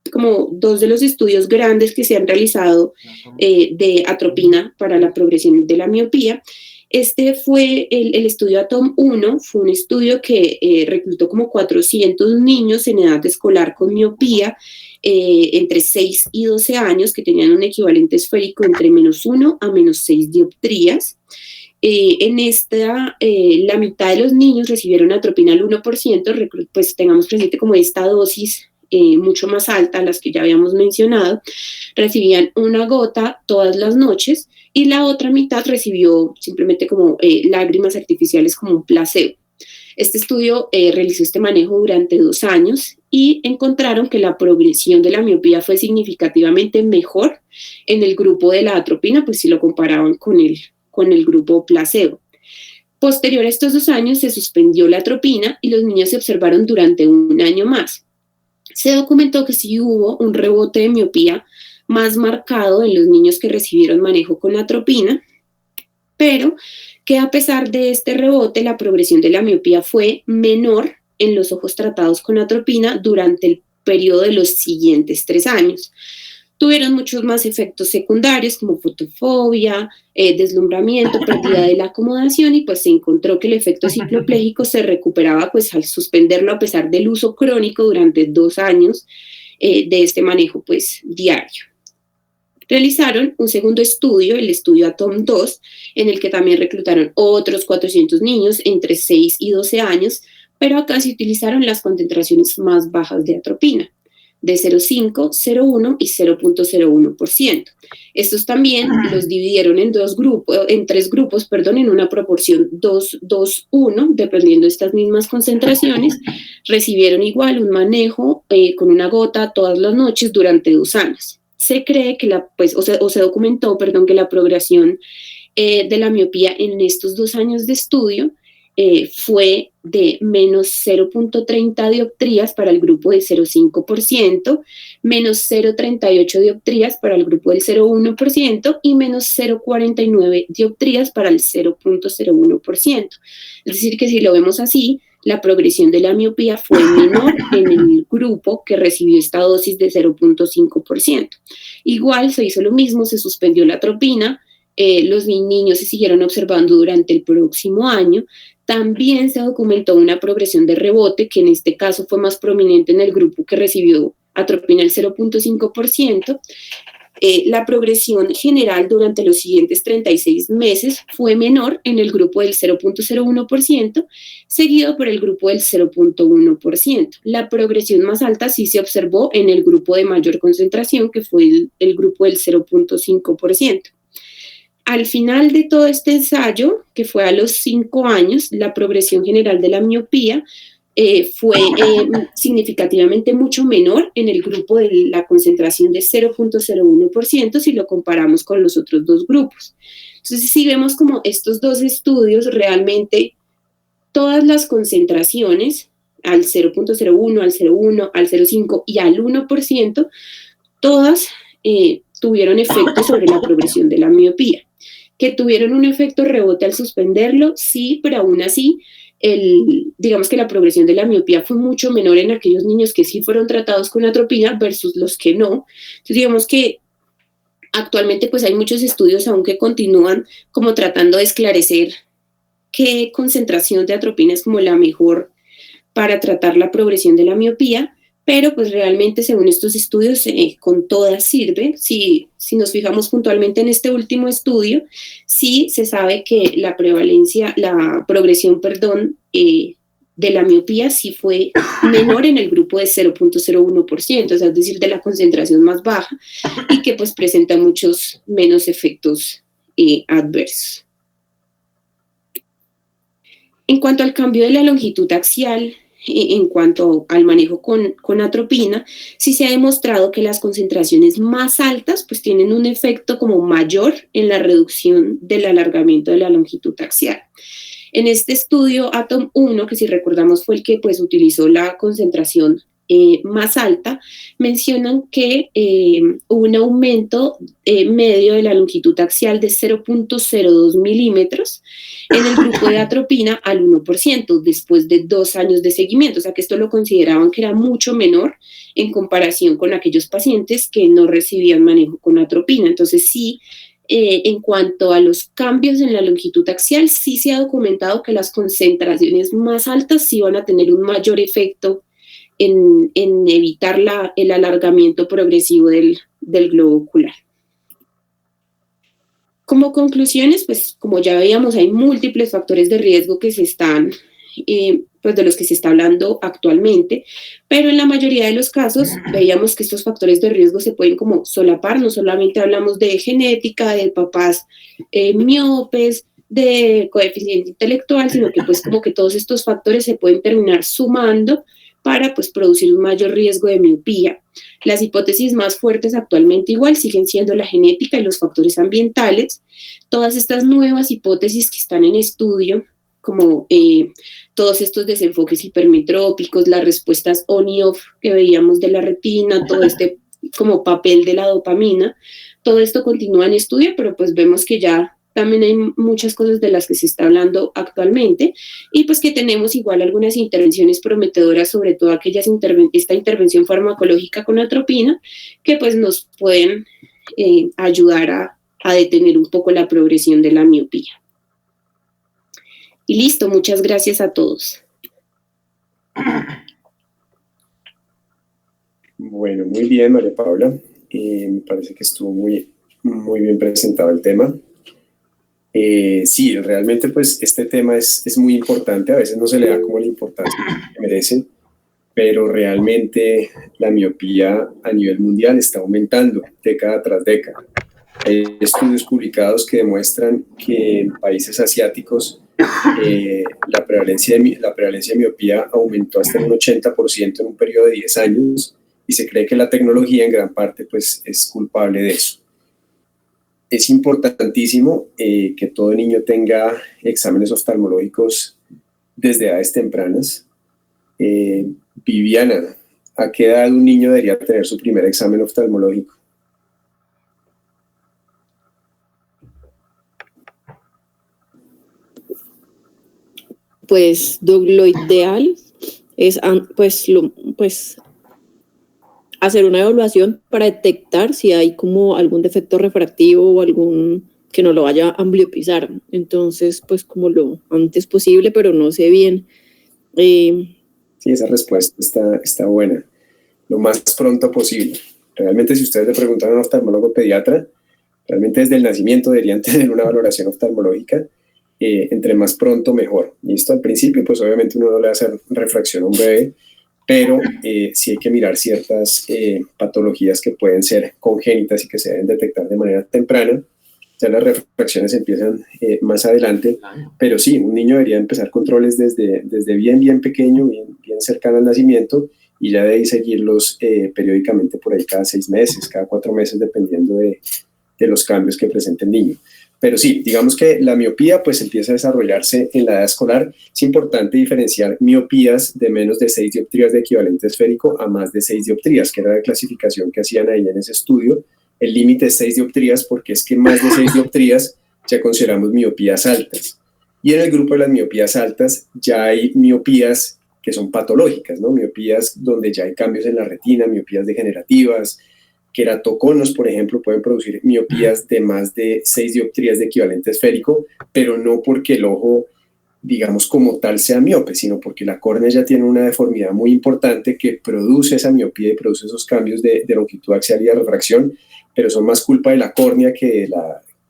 como dos de los estudios grandes que se han realizado de atropina para la progresión de la miopía. Este fue el estudio ATOM-1, fue un estudio que reclutó como 400 niños en edad escolar con miopía entre 6 y 12 años que tenían un equivalente esférico entre -1 a -6 dioptrías. En esta, la mitad de los niños recibieron atropina al 1%, pues tengamos presente como esta dosis mucho más alta, las que ya habíamos mencionado, recibían una gota todas las noches y la otra mitad recibió simplemente como lágrimas artificiales como un placebo. Este estudio realizó este manejo durante 2 años y encontraron que la progresión de la miopía fue significativamente mejor en el grupo de la atropina, pues si lo comparaban con el grupo placebo. Posterior a estos 2 años se suspendió la atropina y los niños se observaron durante 1 año más. Se documentó que sí hubo un rebote de miopía más marcado en los niños que recibieron manejo con atropina, pero que a pesar de este rebote, la progresión de la miopía fue menor en los ojos tratados con atropina durante el periodo de los siguientes 3 años. Tuvieron muchos más efectos secundarios como fotofobia, deslumbramiento, pérdida de la acomodación y pues se encontró que el efecto ciclopléjico se recuperaba pues al suspenderlo a pesar del uso crónico durante 2 años de este manejo pues diario. Realizaron un segundo estudio, el estudio ATOM-2, en el que también reclutaron otros 400 niños entre 6 y 12 años, pero acá se utilizaron las concentraciones más bajas de atropina, de 0.5, 0.1 y 0.01%. Estos también los dividieron en 3 grupos, en una proporción 2-2-1, dependiendo de estas mismas concentraciones. Recibieron igual un manejo con una gota todas las noches durante 2 años. Se cree que se documentó, que la progresión de la miopía en estos 2 años de estudio fue de menos 0.30 dioptrías para el grupo del 0.5%, menos 0.38 dioptrías para el grupo del 0.1% y menos 0.49 dioptrías para el 0.01%. Es decir, que si lo vemos así, la progresión de la miopía fue menor en el grupo que recibió esta dosis de 0.5%. Igual se hizo lo mismo, se suspendió la atropina, los niños se siguieron observando durante el próximo año. También se documentó una progresión de rebote, que en este caso fue más prominente en el grupo que recibió atropina al 0.5%. La progresión general durante los siguientes 36 meses fue menor en el grupo del 0.01%, seguido por el grupo del 0.1%. La progresión más alta sí se observó en el grupo de mayor concentración, que fue el grupo del 0.5%. Al final de todo este ensayo, que fue a los 5 años, la progresión general de la miopía fue significativamente mucho menor en el grupo de la concentración de 0.01% si lo comparamos con los otros dos grupos. Entonces, si vemos como estos dos estudios, realmente todas las concentraciones al 0.01, al 0.1, al 0.5 y al 1%, todas tuvieron efecto sobre la progresión de la miopía. Que tuvieron un efecto rebote al suspenderlo, sí, pero aún así, digamos que la progresión de la miopía fue mucho menor en aquellos niños que sí fueron tratados con atropina versus los que no. Entonces, digamos que actualmente pues hay muchos estudios aún que continúan como tratando de esclarecer qué concentración de atropina es como la mejor para tratar la progresión de la miopía, pero pues realmente según estos estudios con todas sirve. Si nos fijamos puntualmente en este último estudio, sí se sabe que la progresión de la miopía sí fue menor en el grupo de 0.01%, o sea, es decir, de la concentración más baja, y que pues presenta muchos menos efectos adversos. En cuanto al cambio de la longitud axial, en cuanto al manejo con atropina, sí se ha demostrado que las concentraciones más altas pues tienen un efecto como mayor en la reducción del alargamiento de la longitud axial. En este estudio ATOM 1, que si recordamos fue el que pues utilizó la concentración más alta, mencionan que hubo un aumento medio de la longitud axial de 0.02 milímetros en el grupo de atropina al 1% después de 2 años de seguimiento, o sea que esto lo consideraban que era mucho menor en comparación con aquellos pacientes que no recibían manejo con atropina. Entonces sí, en cuanto a los cambios en la longitud axial, sí se ha documentado que las concentraciones más altas sí van a tener un mayor efecto en evitar el alargamiento progresivo del globo ocular. Como conclusiones, pues como ya veíamos, hay múltiples factores de riesgo que se están, pues de los que se está hablando actualmente, pero en la mayoría de los casos veíamos que estos factores de riesgo se pueden como solapar. No solamente hablamos de genética, de papás miopes, de coeficiente intelectual, sino que pues como que todos estos factores se pueden terminar sumando para pues producir un mayor riesgo de miopía. Las hipótesis más fuertes actualmente igual siguen siendo la genética y los factores ambientales. Todas estas nuevas hipótesis que están en estudio, como todos estos desenfoques hipermetrópicos, las respuestas on y off que veíamos de la retina, todo este como papel de la dopamina, todo esto continúa en estudio, pero pues vemos que ya también hay muchas cosas de las que se está hablando actualmente y pues que tenemos igual algunas intervenciones prometedoras, sobre todo esta intervención farmacológica con atropina, que pues nos pueden ayudar a detener un poco la progresión de la miopía. Y listo, muchas gracias a todos. Bueno, muy bien, María Paula. Me parece que estuvo muy bien presentado el tema. Sí, realmente pues este tema es muy importante, a veces no se le da como la importancia que merece, pero realmente la miopía a nivel mundial está aumentando década tras década. Hay estudios publicados que demuestran que en países asiáticos la prevalencia de miopía aumentó hasta un 80% en un periodo de 10 años y se cree que la tecnología en gran parte pues, es culpable de eso. Es importantísimo que todo niño tenga exámenes oftalmológicos desde edades tempranas. Viviana, ¿a qué edad un niño debería tener su primer examen oftalmológico? Pues lo ideal es hacer una evaluación para detectar si hay como algún defecto refractivo o algún que no lo vaya a ambliopizar. Entonces, pues como lo antes posible, pero no sé bien. Sí, esa respuesta está buena. Lo más pronto posible. Realmente, si ustedes le preguntan a un oftalmólogo pediatra, realmente desde el nacimiento deberían tener una valoración oftalmológica. Entre más pronto, mejor. Y esto al principio, pues obviamente uno no le va a hacer refracción a un bebé, pero sí hay que mirar ciertas patologías que pueden ser congénitas y que se deben detectar de manera temprana. Ya las refracciones empiezan más adelante, pero sí, un niño debería empezar controles desde bien pequeño, bien cercana al nacimiento y ya de ahí seguirlos periódicamente por ahí cada 6 meses, cada 4 meses, dependiendo de los cambios que presente el niño. Pero sí, digamos que la miopía pues empieza a desarrollarse en la edad escolar. Es importante diferenciar miopías de menos de 6 dioptrías de equivalente esférico a más de 6 dioptrías, que era la clasificación que hacían ahí en ese estudio. El límite es 6 dioptrías porque es que más de 6 dioptrías ya consideramos miopías altas. Y en el grupo de las miopías altas ya hay miopías que son patológicas, ¿no? Miopías donde ya hay cambios en la retina, miopías degenerativas. Queratoconos, por ejemplo, pueden producir miopías de más de 6 dioptrías de equivalente esférico, pero no porque el ojo, digamos, como tal sea miope, sino porque la córnea ya tiene una deformidad muy importante que produce esa miopía y produce esos cambios de longitud axial y de refracción, pero son más culpa de la córnea que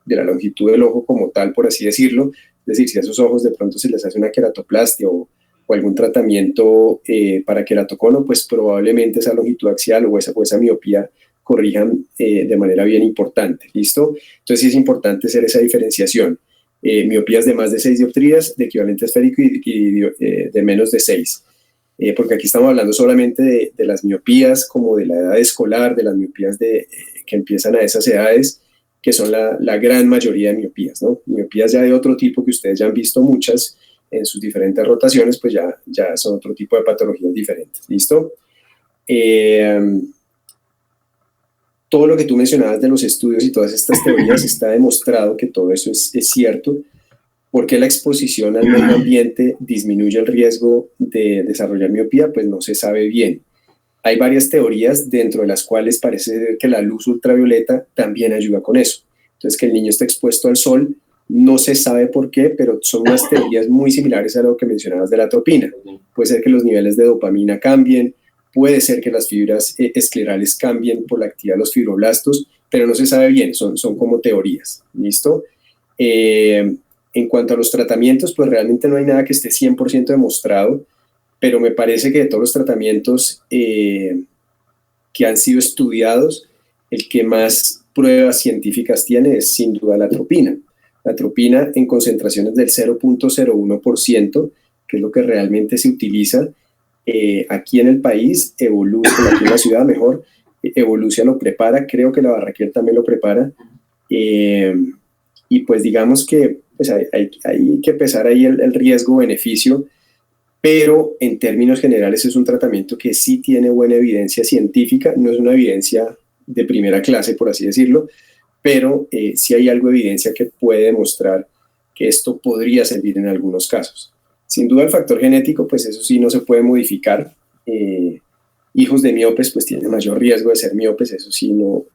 de la longitud del ojo como tal, por así decirlo. Es decir, si a esos ojos de pronto se les hace una queratoplastia o algún tratamiento para queratocono, pues probablemente esa longitud axial o esa miopía corrijan de manera bien importante, ¿listo? Entonces sí es importante hacer esa diferenciación. Miopías de más de 6 dioptrías, de equivalente esférico y de menos de 6. Porque aquí estamos hablando solamente de las miopías como de la edad escolar, de las miopías que empiezan a esas edades, que son la gran mayoría de miopías, ¿no? Miopías ya de otro tipo que ustedes ya han visto muchas en sus diferentes rotaciones, pues ya son otro tipo de patologías diferentes, ¿listo? Todo lo que tú mencionabas de los estudios y todas estas teorías está demostrado que todo eso es cierto, porque la exposición al medio ambiente disminuye el riesgo de desarrollar miopía, pues no se sabe bien. Hay varias teorías dentro de las cuales parece que la luz ultravioleta también ayuda con eso. Entonces, que el niño esté expuesto al sol, no se sabe por qué, pero son unas teorías muy similares a lo que mencionabas de la atropina. Puede ser que los niveles de dopamina cambien, puede ser que las fibras esclerales cambien por la actividad de los fibroblastos, pero no se sabe bien, son como teorías, ¿listo? En cuanto a los tratamientos, pues realmente no hay nada que esté 100% demostrado, pero me parece que de todos los tratamientos que han sido estudiados, el que más pruebas científicas tiene es sin duda la atropina. La atropina en concentraciones del 0.01%, que es lo que realmente se utiliza aquí en el país, aquí en la ciudad mejor, Evolucia lo prepara, creo que la Barraquer también lo prepara, y pues digamos que pues hay que pesar ahí el riesgo-beneficio, pero en términos generales es un tratamiento que sí tiene buena evidencia científica, no es una evidencia de primera clase, por así decirlo, pero sí hay algo de evidencia que puede demostrar que esto podría servir en algunos casos. Sin duda el factor genético, pues eso sí no se puede modificar. Hijos de miopes pues tienen mayor riesgo de ser miopes, eso sí no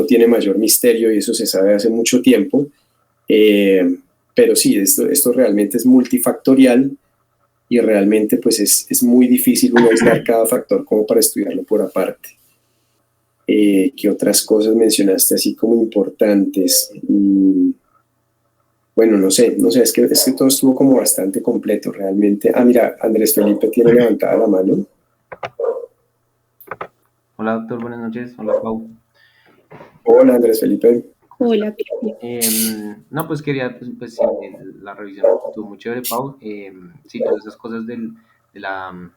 tiene mayor misterio y eso se sabe hace mucho tiempo. Pero sí, esto realmente es multifactorial y realmente pues es muy difícil uno aislar cada factor como para estudiarlo por aparte. ¿Qué otras cosas mencionaste así como importantes? Bueno, no sé, es que todo estuvo como bastante completo realmente. Mira, Andrés Felipe tiene levantada la mano. Hola doctor, buenas noches. Hola Pau. Hola Andrés Felipe. Hola. No, pues quería, pues sí, la revisión estuvo muy chévere, Pau. Sí, todas esas cosas de la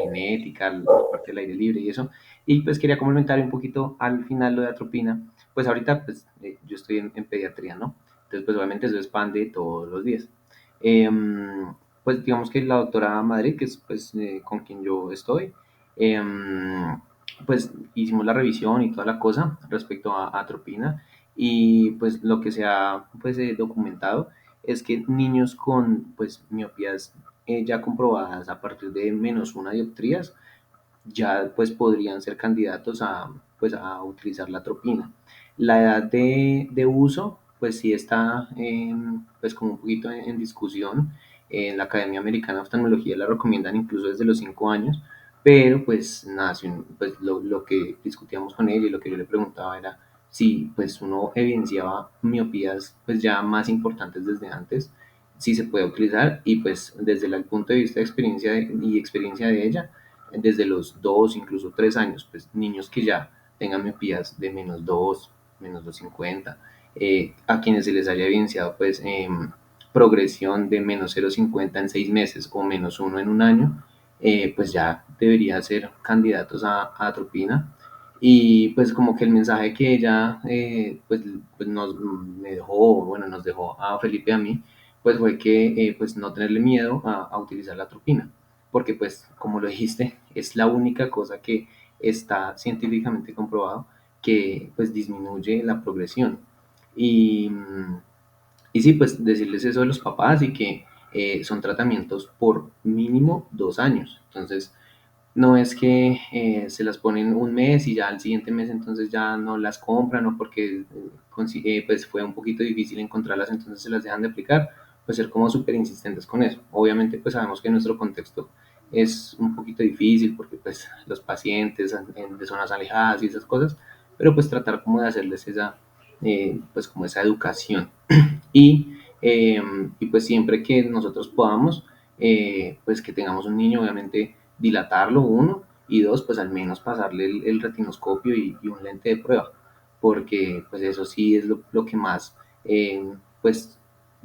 genética, la parte del aire libre y eso. Y pues quería complementar un poquito al final lo de atropina. Pues ahorita, pues yo estoy en pediatría, ¿no? Entonces, pues obviamente eso expande todos los días. Pues digamos que la doctora Madrid, que es pues con quien yo estoy, pues hicimos la revisión y toda la cosa respecto a atropina y pues lo que se ha pues, documentado es que niños con pues miopías ya comprobadas a partir de -1 dioptrías ya pues podrían ser candidatos a pues a utilizar la atropina. La edad de uso pues sí está pues como un poquito en discusión. En la Academia Americana de Oftalmología la recomiendan incluso desde los 5 años, pero pues nada, pues lo que discutíamos con él y lo que yo le preguntaba era si pues uno evidenciaba miopías pues ya más importantes desde antes, si se puede utilizar y pues desde el punto de vista de experiencia de ella, desde los 2, incluso 3 años, pues niños que ya tengan miopías de -2, -2,50, a quienes se les haya evidenciado pues progresión de -0,50 en 6 meses o -1 en un año, pues ya debería ser candidatos a atropina. Y pues como que el mensaje que ella pues nos dejó a Felipe y a mí, pues fue que pues no tenerle miedo a utilizar la atropina, porque pues como lo dijiste, es la única cosa que está científicamente comprobado que pues disminuye la progresión. Y, y sí, pues decirles eso a los papás y que son tratamientos por mínimo 2 años. Entonces, no es que se las ponen un mes y ya al siguiente mes entonces ya no las compran o porque pues fue un poquito difícil encontrarlas, entonces se las dejan de aplicar, pues ser como súper insistentes con eso. Obviamente pues sabemos que nuestro contexto es un poquito difícil porque pues los pacientes de zonas alejadas y esas cosas, pero pues tratar como de hacerles esa, pues como esa educación. Y, eh, y pues siempre que nosotros podamos, pues que tengamos un niño, obviamente dilatarlo, uno, y dos, pues al menos pasarle el retinoscopio y un lente de prueba, porque pues eso sí es lo que más, pues,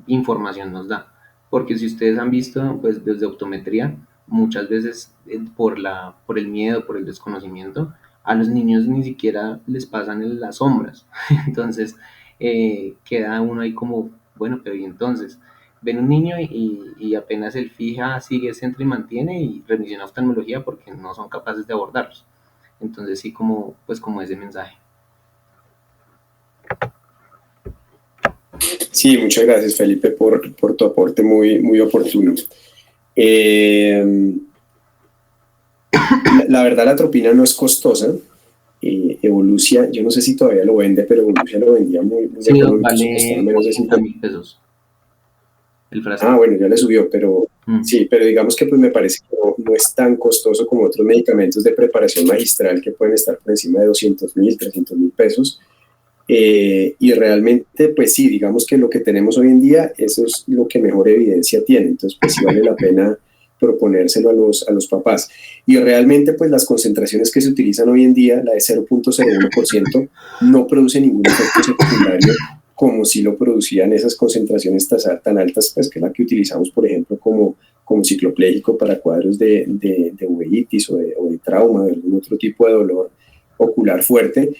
información nos da. Porque si ustedes han visto, pues desde optometría, muchas veces por el miedo, por el desconocimiento, a los niños ni siquiera les pasan las sombras. Entonces, queda uno ahí como, bueno, pero ¿y entonces? Ven un niño y apenas el fija, sigue, centra y mantiene y remisión a oftalmología porque no son capaces de abordarlos. Entonces sí, como, pues como ese mensaje. Sí, muchas gracias Felipe por tu aporte muy oportuno. La verdad la atropina no es costosa. Evolucia, yo no sé si todavía lo vende, pero Evolucia lo vendía muy Sí, económico, costaba vale menos de 80.000 pesos el frasco. Ah, bueno, ya le subió, pero sí, pero digamos que pues me parece que no es tan costoso como otros medicamentos de preparación magistral que pueden estar por encima de 200.000, 300.000 pesos. Y realmente, pues sí, digamos que lo que tenemos hoy en día, eso es lo que mejor evidencia tiene. Entonces, pues sí vale la pena proponérselo a los papás. Y realmente, pues las concentraciones que se utilizan hoy en día, la de 0,01%, no produce ningún efecto secundario como si lo producían esas concentraciones tan altas, pues que es la que utilizamos, por ejemplo, como cicloplégico para cuadros de uveitis o de trauma, de algún otro tipo de dolor ocular fuerte,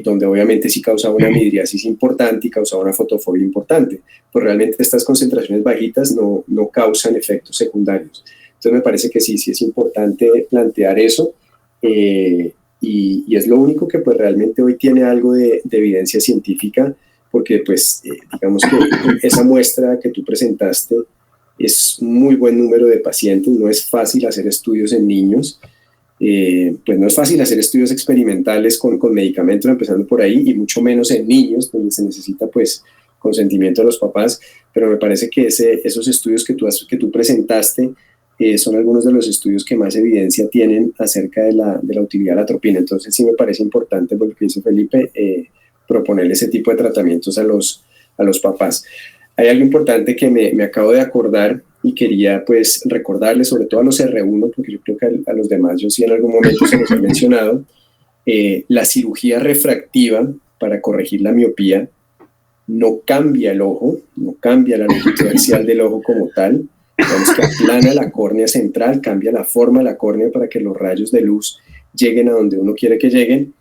donde obviamente sí causaba una midriasis importante y causaba una fotofobia importante. Pues realmente estas concentraciones bajitas no causan efectos secundarios. Entonces me parece que sí es importante plantear eso y es lo único que pues realmente hoy tiene algo de evidencia científica, porque pues digamos que esa muestra que tú presentaste es un muy buen número de pacientes, no es fácil hacer estudios en niños, pues no es fácil hacer estudios experimentales con medicamentos, empezando por ahí, y mucho menos en niños, donde se necesita pues consentimiento de los papás, pero me parece que esos estudios que tú presentaste son algunos de los estudios que más evidencia tienen acerca de la utilidad de la atropina. Entonces sí me parece importante, por lo que dice Felipe, proponerle ese tipo de tratamientos a los papás. Hay algo importante que me acabo de acordar y quería pues recordarles, sobre todo a los R1, porque yo creo que a los demás yo sí en algún momento se los he mencionado, la cirugía refractiva para corregir la miopía no cambia el ojo, no cambia la longitud axial del ojo como tal, digamos que aplana la córnea central, cambia la forma de la córnea para que los rayos de luz lleguen a donde uno quiere que lleguen,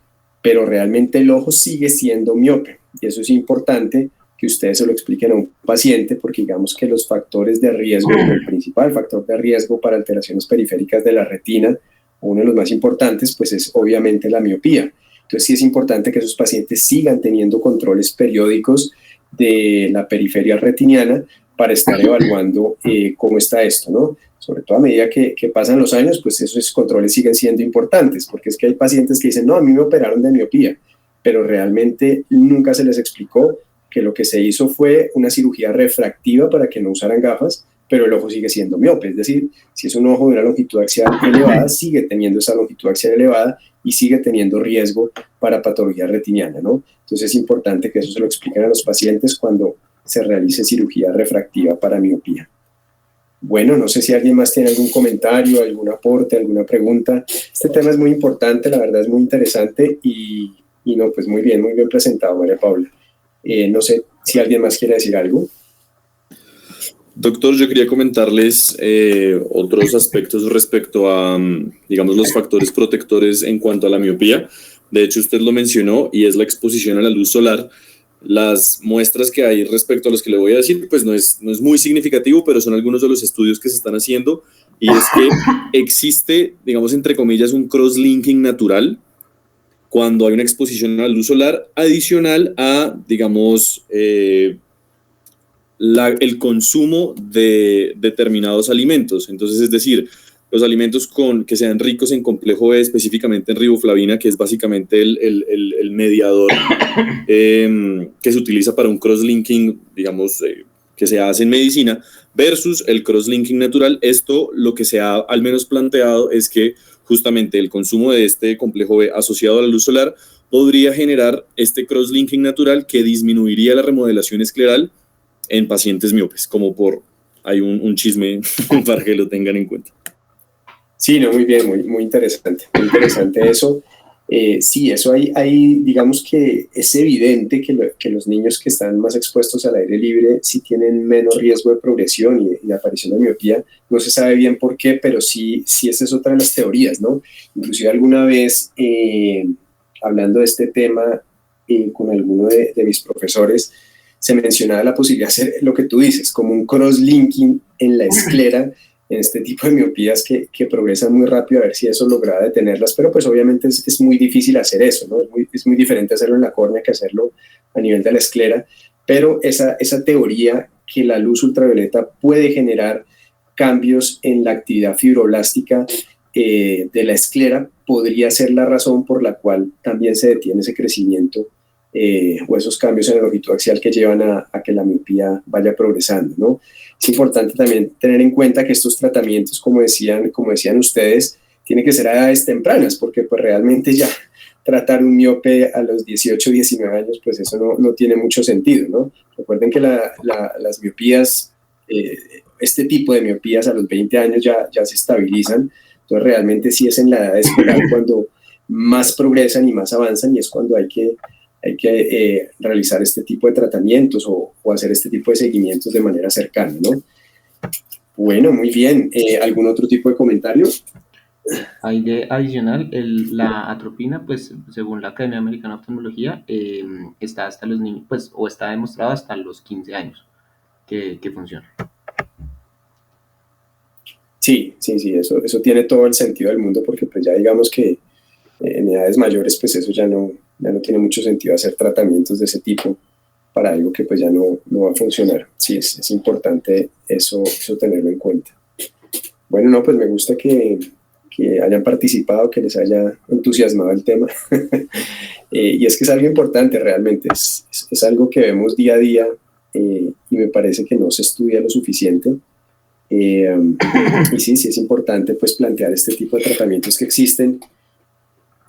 pero realmente el ojo sigue siendo miope, y eso es importante que ustedes se lo expliquen a un paciente, porque digamos que los factores de riesgo, el principal factor de riesgo para alteraciones periféricas de la retina, uno de los más importantes, pues es obviamente la miopía. Entonces sí es importante que esos pacientes sigan teniendo controles periódicos de la periferia retiniana para estar evaluando cómo está esto, ¿no? Sobre todo a medida que pasan los años, pues esos controles siguen siendo importantes, porque es que hay pacientes que dicen, no, a mí me operaron de miopía, pero realmente nunca se les explicó que lo que se hizo fue una cirugía refractiva para que no usaran gafas, pero el ojo sigue siendo miope, es decir, si es un ojo de una longitud axial elevada, sigue teniendo esa longitud axial elevada y sigue teniendo riesgo para patología retiniana, ¿no? Entonces es importante que eso se lo expliquen a los pacientes cuando se realice cirugía refractiva para miopía. Bueno, no sé si alguien más tiene algún comentario, algún aporte, alguna pregunta. Este tema es muy importante, la verdad es muy interesante y no, pues muy bien presentado, María Paula. No sé si alguien más quiere decir algo. Doctor, yo quería comentarles otros aspectos respecto a, digamos, los factores protectores en cuanto a la miopía. De hecho, usted lo mencionó y es la exposición a la luz solar. Las muestras que hay respecto a los que le voy a decir, pues no es muy significativo, pero son algunos de los estudios que se están haciendo, y es que existe, digamos, entre comillas, un cross-linking natural cuando hay una exposición a la luz solar adicional a, digamos, el consumo de determinados alimentos. Entonces, es decir, los alimentos que sean ricos en complejo B, específicamente en riboflavina, que es básicamente el mediador que se utiliza para un cross-linking, digamos, que se hace en medicina, versus el cross-linking natural. Esto, lo que se ha al menos planteado es que justamente el consumo de este complejo B asociado a la luz solar podría generar este cross-linking natural que disminuiría la remodelación escleral en pacientes miopes, como hay un chisme para que lo tengan en cuenta. Sí, no, muy bien, muy interesante eso. Sí, eso hay, digamos que es evidente que los niños que están más expuestos al aire libre sí tienen menos riesgo de progresión y de aparición de miopía. No se sabe bien por qué, pero sí esa es otra de las teorías, ¿no? Inclusive alguna vez, hablando de este tema con alguno de mis profesores, se mencionaba la posibilidad de hacer lo que tú dices, como un cross-linking en la esclera, en este tipo de miopías que progresan muy rápido, a ver si eso lograba detenerlas, pero pues obviamente es muy difícil hacer eso, ¿no? Es muy diferente hacerlo en la córnea que hacerlo a nivel de la esclera, pero esa teoría que la luz ultravioleta puede generar cambios en la actividad fibroblástica de la esclera podría ser la razón por la cual también se detiene ese crecimiento o esos cambios en la longitud axial que llevan a que la miopía vaya progresando, ¿no? Es importante también tener en cuenta que estos tratamientos, como decían ustedes, tienen que ser a edades tempranas, porque pues realmente ya tratar un miope a los 18, 19 años, pues eso no tiene mucho sentido, ¿no? Recuerden que las miopías, este tipo de miopías a los 20 años ya se estabilizan, entonces realmente sí es en la edad escolar cuando más progresan y más avanzan, y es cuando hay que realizar este tipo de tratamientos o hacer este tipo de seguimientos de manera cercana, ¿no? Bueno, muy bien. ¿Algún otro tipo de comentario? Hay de adicional, la atropina, pues según la Academia Americana de Oftalmología, está hasta los niños, pues, o está demostrado hasta los 15 años que funciona. Sí, eso tiene todo el sentido del mundo, porque pues ya digamos que en edades mayores pues eso ya no tiene mucho sentido hacer tratamientos de ese tipo para algo que pues ya no va a funcionar. Sí, es importante eso tenerlo en cuenta. Bueno, no, pues me gusta que hayan participado, que les haya entusiasmado el tema. Y es que es algo importante realmente, es algo que vemos día a día y me parece que no se estudia lo suficiente. Y sí es importante pues plantear este tipo de tratamientos que existen,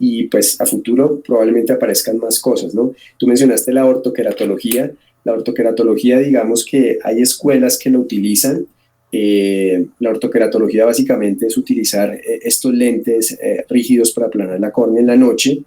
y pues a futuro probablemente aparezcan más cosas, ¿no? Tú mencionaste la ortoqueratología. La ortoqueratología, digamos que hay escuelas que lo utilizan. La ortoqueratología básicamente es utilizar estos lentes rígidos para aplanar la córnea en la noche,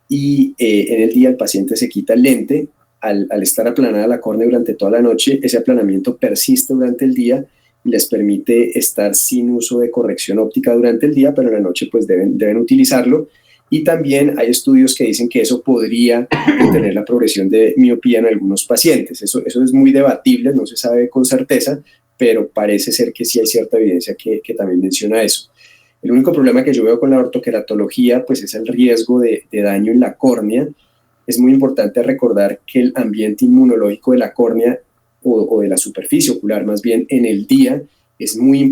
y en el día el paciente se quita el lente. Al estar aplanada la córnea durante toda la noche, ese aplanamiento persiste durante el día y les permite estar sin uso de corrección óptica durante el día, pero en la noche pues deben utilizarlo. Y también hay estudios que dicen que eso podría detener la progresión de miopía en algunos pacientes. Eso es muy debatible, no se sabe con certeza, pero parece ser que sí hay cierta evidencia que también menciona eso. El único problema que yo veo con la ortoqueratología pues es el riesgo de daño en la córnea. Es muy importante recordar que el ambiente inmunológico de la córnea o de la superficie ocular más bien en el día es muy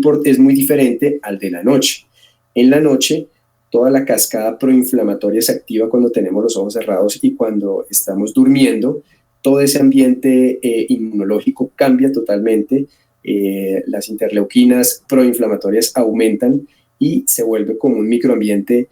diferente al de la noche. En la noche toda la cascada proinflamatoria se activa cuando tenemos los ojos cerrados y cuando estamos durmiendo. Todo ese ambiente inmunológico cambia totalmente, las interleuquinas proinflamatorias aumentan y se vuelve como un microambiente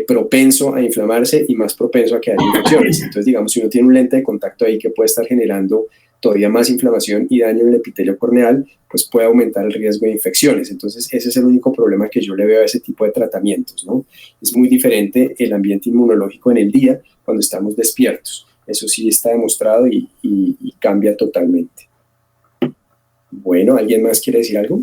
propenso a inflamarse y más propenso a que haya infecciones. Entonces, digamos, si uno tiene un lente de contacto ahí que puede estar generando todavía más inflamación y daño en el epitelio corneal, pues puede aumentar el riesgo de infecciones. Entonces, ese es el único problema que yo le veo a ese tipo de tratamientos, ¿no? Es muy diferente el ambiente inmunológico en el día cuando estamos despiertos. Eso sí está demostrado y cambia totalmente. Bueno, ¿alguien más quiere decir algo?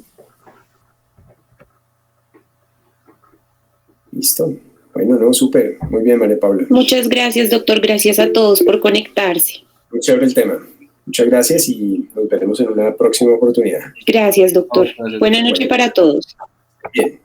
Listo. Bueno, no, súper. Muy bien, María Paula. Muchas gracias, doctor. Gracias a todos por conectarse. Muy chévere el tema. Muchas gracias y nos veremos en una próxima oportunidad. Gracias, doctor. Gracias. Buena noche para todos. Bien.